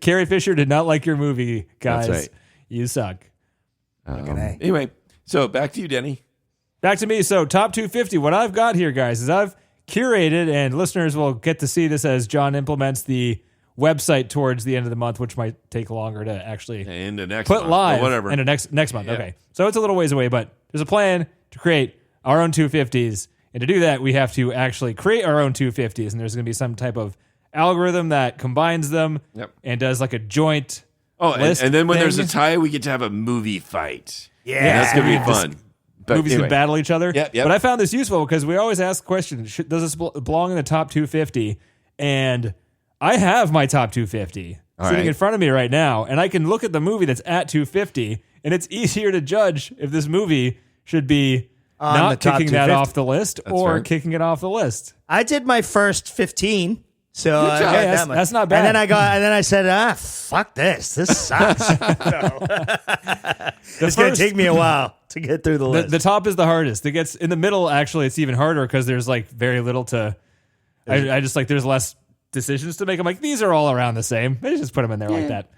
Speaker 2: Carrie Fisher did not like your movie, guys.
Speaker 4: That's right.
Speaker 2: You suck.
Speaker 4: Anyway, so back to you, Denny.
Speaker 2: Back to me. So top 250. What I've got here, guys, is I've curated, and listeners will get to see this as John implements the website towards the end of the month, which might take longer to actually
Speaker 4: In the next
Speaker 2: put
Speaker 4: month,
Speaker 2: live
Speaker 4: whatever.
Speaker 2: in the next month.
Speaker 4: Yeah.
Speaker 2: Okay. So it's a little ways away, but there's a plan to create our own 250s. And to do that, we have to actually create our own 250s. And there's going to be some type of algorithm that combines them and does like a joint list
Speaker 4: and then when
Speaker 2: thing.
Speaker 4: there's a tie, we get to have a movie fight.
Speaker 3: Yeah,
Speaker 4: That's going to be fun. But
Speaker 2: movies
Speaker 4: anyway.
Speaker 2: can battle each other.
Speaker 4: Yep.
Speaker 2: But I found this useful because we always ask the question, does this belong in the top 250? And I have my top 250 sitting in front of me right now, and I can look at the movie that's at 250, and it's easier to judge if this movie should be
Speaker 3: On
Speaker 2: not
Speaker 3: the top
Speaker 2: kicking that
Speaker 3: 250.
Speaker 2: off the list or
Speaker 4: fair.
Speaker 2: kicking it off the list.
Speaker 3: I did my first 15. So I got
Speaker 2: Hey,
Speaker 3: that much.
Speaker 2: that's not bad.
Speaker 3: And then I said, fuck this. This sucks. It's going to take me a while to get through the list.
Speaker 2: The top is the hardest. It gets in the middle. Actually, it's even harder because there's like very little to. I just like there's less decisions to make. I'm like, these are all around the same. They just put them in there like that.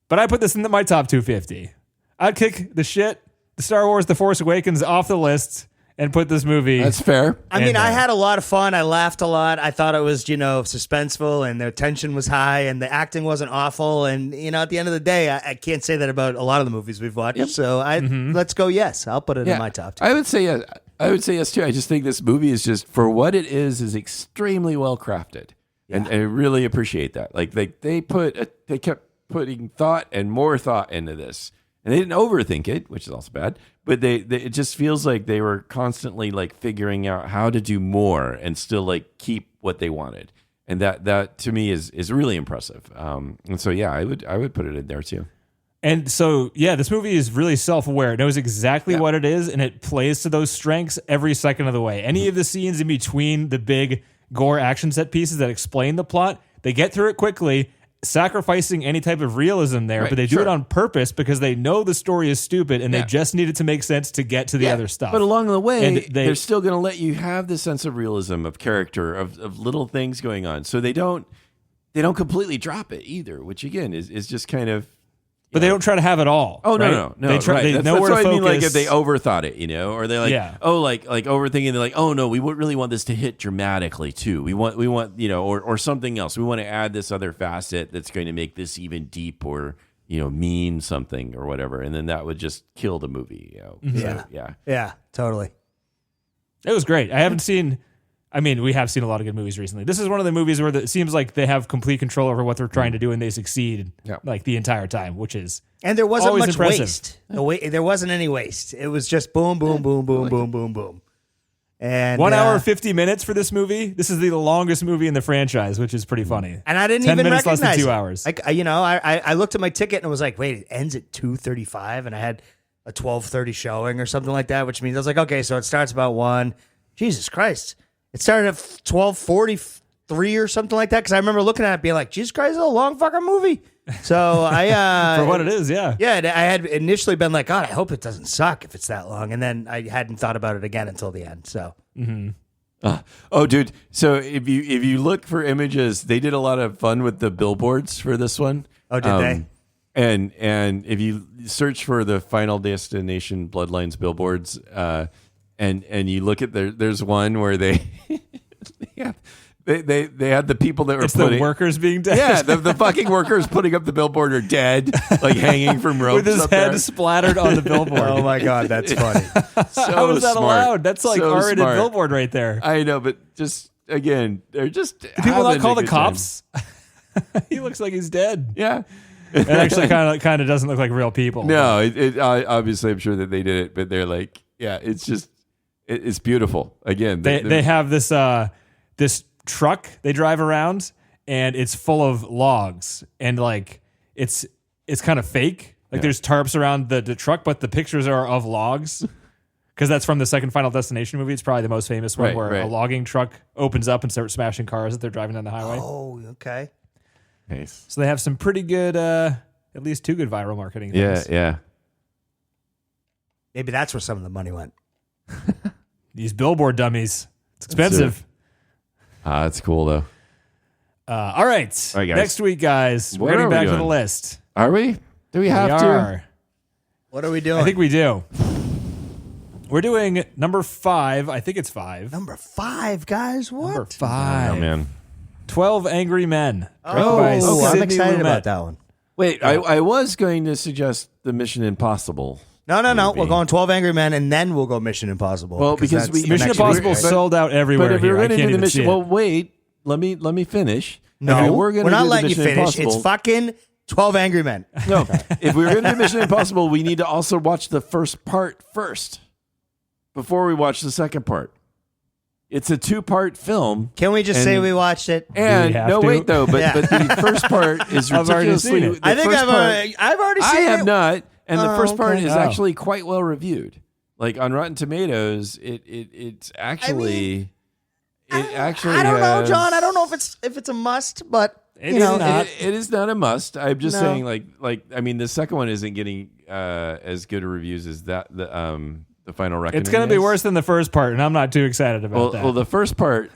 Speaker 2: But I put this in my top 250. I'd kick the Star Wars: The Force Awakens off the list and put this movie.
Speaker 4: That's fair.
Speaker 3: I mean,
Speaker 2: And,
Speaker 3: I had a lot of fun. I laughed a lot. I thought it was, suspenseful, and the tension was high, and the acting wasn't awful. And, at the end of the day, I can't say that about a lot of the movies we've watched. So let's go yes. I'll put it in my top two.
Speaker 4: I would say yes. I would say yes too. I just think this movie is just for what it is extremely well crafted, and I really appreciate that. Like they kept putting thought and more thought into this, and they didn't overthink it, which is also bad. But it just feels like they were constantly like figuring out how to do more and still like keep what they wanted, and that to me is really impressive. And so I would put it in there too.
Speaker 2: And so, this movie is really self-aware. It knows exactly what it is, and it plays to those strengths every second of the way. Any of the scenes in between the big gore action set pieces that explain the plot, they get through it quickly, sacrificing any type of realism there, but they do it on purpose because they know the story is stupid, and they just need it to make sense to get to the other stuff.
Speaker 4: But along the way,
Speaker 2: And
Speaker 4: they're still going to let you have the sense of realism, of character, of little things going on. So they don't completely drop it either, which again is just kind of.
Speaker 2: But they don't try to have it all.
Speaker 4: Oh,
Speaker 2: right?
Speaker 4: no.
Speaker 2: They try.
Speaker 4: Right.
Speaker 2: They
Speaker 4: That's
Speaker 2: know where to
Speaker 4: what
Speaker 2: focus.
Speaker 4: I mean. Like if they overthought it, or they're like, like overthinking. They're like, oh no, we would really want this to hit dramatically too. We want, or something else. We want to add this other facet that's going to make this even deep or mean something or whatever, and then that would just kill the movie. So,
Speaker 3: Yeah, totally.
Speaker 2: It was great. I haven't seen I mean, we have seen a lot of good movies recently. This is one of the movies where it seems like they have complete control over what they're trying to do, and they succeed like the entire time, which is
Speaker 3: and there wasn't
Speaker 2: always
Speaker 3: much
Speaker 2: impressive.
Speaker 3: waste. There wasn't any waste. It was just boom, boom, boom, boom, boom, boom, boom. And
Speaker 2: 1 hour 50 minutes for this movie. This is the longest movie in the franchise, which is pretty funny.
Speaker 3: And I didn't
Speaker 2: 10
Speaker 3: even
Speaker 2: minutes,
Speaker 3: recognize
Speaker 2: less than 2
Speaker 3: it.
Speaker 2: hours.
Speaker 3: Like I looked at my ticket and was like, wait, it ends at 2:35, and I had a 12:30 showing or something like that, which means I was like, okay, so it starts about 1. Jesus Christ. It started at 12:43 or something like that, because I remember looking at it being like, Jesus Christ, it's a long fucking movie. So I
Speaker 2: For what it is, yeah.
Speaker 3: Yeah, I had initially been like, God, I hope it doesn't suck if it's that long. And then I hadn't thought about it again until the end. So
Speaker 4: Oh, dude. So if you look for images, they did a lot of fun with the billboards for this one.
Speaker 3: Oh, did they?
Speaker 4: And if you search for the Final Destination Bloodlines billboards, and you look at there's one where they they had the people that were
Speaker 2: It's the workers being dead.
Speaker 4: Yeah, the fucking workers putting up the billboard are dead, like hanging from ropes.
Speaker 2: With his
Speaker 4: up
Speaker 2: head
Speaker 4: there.
Speaker 2: splattered on the billboard.
Speaker 3: Oh my God, that's funny.
Speaker 4: So
Speaker 2: How is that
Speaker 4: smart.
Speaker 2: allowed? That's like
Speaker 4: So
Speaker 2: R-rated
Speaker 4: smart.
Speaker 2: billboard right there.
Speaker 4: I know, but just again, they're just.
Speaker 2: Do people not call the cops? He looks like he's dead.
Speaker 4: Yeah.
Speaker 2: It actually kind of doesn't look like real people.
Speaker 4: No, obviously I'm sure that they did it, but they're like, yeah, it's just, it's beautiful. Again,
Speaker 2: They have this this truck they drive around, and it's full of logs, and like it's kind of fake. Like there's tarps around the truck, but the pictures are of logs. Because that's from the second Final Destination movie. It's probably the most famous one, where a logging truck opens up and starts smashing cars that they're driving down the highway.
Speaker 3: Oh, okay.
Speaker 4: Nice.
Speaker 2: So they have some pretty good, at least 2 good viral marketing things.
Speaker 4: Yeah.
Speaker 3: Maybe that's where some of the money went.
Speaker 2: These billboard dummies. It's expensive.
Speaker 4: That's cool though.
Speaker 2: All right.
Speaker 4: guys.
Speaker 2: Next week, guys, we're
Speaker 4: What
Speaker 2: getting
Speaker 4: are we
Speaker 2: back to
Speaker 4: doing?
Speaker 2: the list.
Speaker 4: Are we? Do we have
Speaker 2: We
Speaker 4: to?
Speaker 2: are.
Speaker 3: What are we doing?
Speaker 2: I think we do. We're doing number 5. I think it's 5.
Speaker 3: Number 5, guys. What?
Speaker 2: Number 5.
Speaker 4: Oh man.
Speaker 2: 12 Angry Men.
Speaker 3: Oh,
Speaker 2: by
Speaker 3: I'm
Speaker 2: Sidney
Speaker 3: excited
Speaker 2: Lumet.
Speaker 3: about that one.
Speaker 4: Wait, I was going to suggest the Mission Impossible.
Speaker 3: No.
Speaker 4: Maybe.
Speaker 3: We're going 12 Angry Men, and then we'll go Mission Impossible.
Speaker 4: Well, because
Speaker 3: that's
Speaker 4: we-
Speaker 3: the
Speaker 2: Mission
Speaker 3: next
Speaker 2: Impossible
Speaker 3: week, right?
Speaker 2: sold out everywhere
Speaker 4: But if we
Speaker 2: here.
Speaker 4: were
Speaker 2: I
Speaker 4: going to
Speaker 2: can't
Speaker 4: do the
Speaker 2: even see
Speaker 4: mission,
Speaker 2: it.
Speaker 4: well, wait. Let me finish.
Speaker 3: No,
Speaker 4: If we're
Speaker 3: not
Speaker 4: do
Speaker 3: letting you
Speaker 4: Mission
Speaker 3: finish.
Speaker 4: Impossible-
Speaker 3: It's fucking 12 Angry Men.
Speaker 4: No, if we were going to do Mission Impossible, we need to also watch the first part first before we watch the second part. It's a 2-part film.
Speaker 3: Can we just
Speaker 4: And-
Speaker 3: say we watched it?
Speaker 4: And
Speaker 2: have
Speaker 4: no,
Speaker 2: to?
Speaker 4: wait though, but
Speaker 3: Yeah.
Speaker 4: but the first part is
Speaker 2: I've already
Speaker 4: ridiculously.
Speaker 2: seen it.
Speaker 4: the
Speaker 3: I think
Speaker 4: first
Speaker 3: I've
Speaker 4: part-
Speaker 3: already
Speaker 4: I
Speaker 3: seen
Speaker 4: have
Speaker 3: it.
Speaker 4: not, and the
Speaker 3: Oh,
Speaker 4: first part
Speaker 3: okay.
Speaker 4: is
Speaker 2: Oh.
Speaker 4: actually quite well reviewed. Like on Rotten Tomatoes, it's actually. It actually.
Speaker 3: I don't know,
Speaker 4: has-
Speaker 3: John. I don't know if it's a must, but
Speaker 2: It
Speaker 3: you know,
Speaker 2: is not.
Speaker 4: It is not a must. I'm just
Speaker 3: No.
Speaker 4: saying, like I mean, the second one isn't getting as good reviews as the Final Reckoning.
Speaker 2: It's going to be
Speaker 4: is.
Speaker 2: worse than the first part, and I'm not too excited about
Speaker 4: Well,
Speaker 2: that.
Speaker 4: well, the first part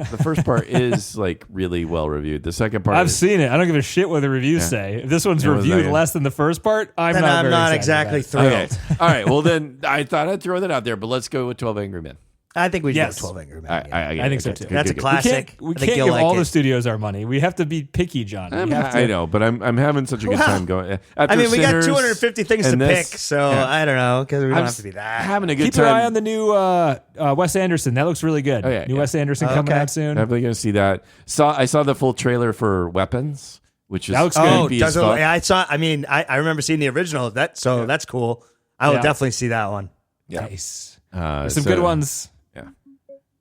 Speaker 4: is like really well reviewed. The second part,
Speaker 2: I've
Speaker 4: is,
Speaker 2: seen it. I don't give a shit what the reviews say. If this one's
Speaker 4: It was
Speaker 2: reviewed
Speaker 4: like-
Speaker 2: less than the first part, I'm
Speaker 3: then
Speaker 2: not
Speaker 3: I'm
Speaker 2: very
Speaker 3: not
Speaker 2: excited
Speaker 3: exactly
Speaker 2: about it.
Speaker 3: thrilled.
Speaker 4: Okay. All right. Well, then I thought I'd throw that out there, but let's go with 12 Angry Men.
Speaker 3: I think we should
Speaker 2: Yes.
Speaker 3: go 12 Angry Men.
Speaker 4: I
Speaker 3: yeah.
Speaker 2: I think so, too.
Speaker 3: That's a
Speaker 2: We
Speaker 3: classic.
Speaker 2: can't
Speaker 3: I think
Speaker 2: give
Speaker 3: you'll like
Speaker 2: all
Speaker 3: it.
Speaker 2: the studios our money. We have to be picky, John. We have to,
Speaker 4: I know, but I'm having such a good
Speaker 3: Well,
Speaker 4: time going.
Speaker 3: I
Speaker 4: After
Speaker 3: mean, we got
Speaker 4: Sinners
Speaker 3: 250 things to
Speaker 4: and
Speaker 3: pick,
Speaker 4: this,
Speaker 3: so
Speaker 4: yeah.
Speaker 3: I don't know, because we don't
Speaker 4: I'm
Speaker 3: have to be that.
Speaker 4: having a good
Speaker 2: Keep
Speaker 4: time.
Speaker 2: your eye on the new Wes Anderson. That looks really good.
Speaker 4: Oh, yeah,
Speaker 2: New
Speaker 4: yeah.
Speaker 2: Wes Anderson coming
Speaker 3: Okay.
Speaker 2: out soon.
Speaker 4: Definitely going to see that. I saw the full trailer for Weapons, which is
Speaker 2: That looks good.
Speaker 3: Oh,
Speaker 4: creepy as
Speaker 3: does it,
Speaker 4: fuck.
Speaker 3: I saw. I mean, I remember seeing the original. That's cool. I will
Speaker 2: Yeah.
Speaker 3: definitely see that one.
Speaker 4: Yeah.
Speaker 2: Nice. There's some
Speaker 4: So-
Speaker 2: good ones.
Speaker 4: Yeah.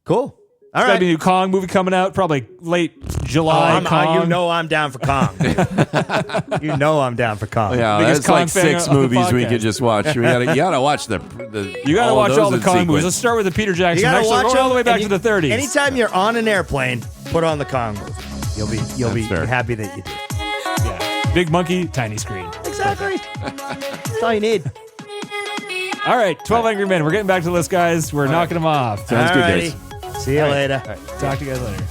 Speaker 3: Cool. All
Speaker 2: There's got to
Speaker 3: right.
Speaker 2: be a new Kong movie coming out, probably late July. Kong.
Speaker 3: you know I'm down for Kong. dude. You know I'm down for Kong.
Speaker 4: Yeah,
Speaker 2: Biggest
Speaker 4: that's
Speaker 2: Kong
Speaker 4: like
Speaker 2: fan
Speaker 4: 6
Speaker 2: on the
Speaker 4: movies we
Speaker 2: podcast.
Speaker 4: could just watch. You gotta watch the.
Speaker 2: You got to watch all the
Speaker 4: those
Speaker 2: Kong
Speaker 4: in
Speaker 2: movies.
Speaker 4: sequence.
Speaker 2: Let's start with the Peter
Speaker 3: You
Speaker 2: Jackson.
Speaker 3: gotta
Speaker 2: Actually,
Speaker 3: watch
Speaker 2: go all the way
Speaker 3: them,
Speaker 2: back
Speaker 3: and
Speaker 2: to the 30s.
Speaker 3: Anytime you're on an airplane, put on the Kong movie. You'll be
Speaker 4: fair.
Speaker 3: happy that you did.
Speaker 2: Yeah. Big monkey, tiny screen.
Speaker 3: Exactly. That's all you need.
Speaker 2: All right, 12 Angry Men. We're getting back to the list, guys. We're knocking them off.
Speaker 4: Sounds good, guys.
Speaker 3: Alrighty. See you later.
Speaker 2: Talk to you guys later.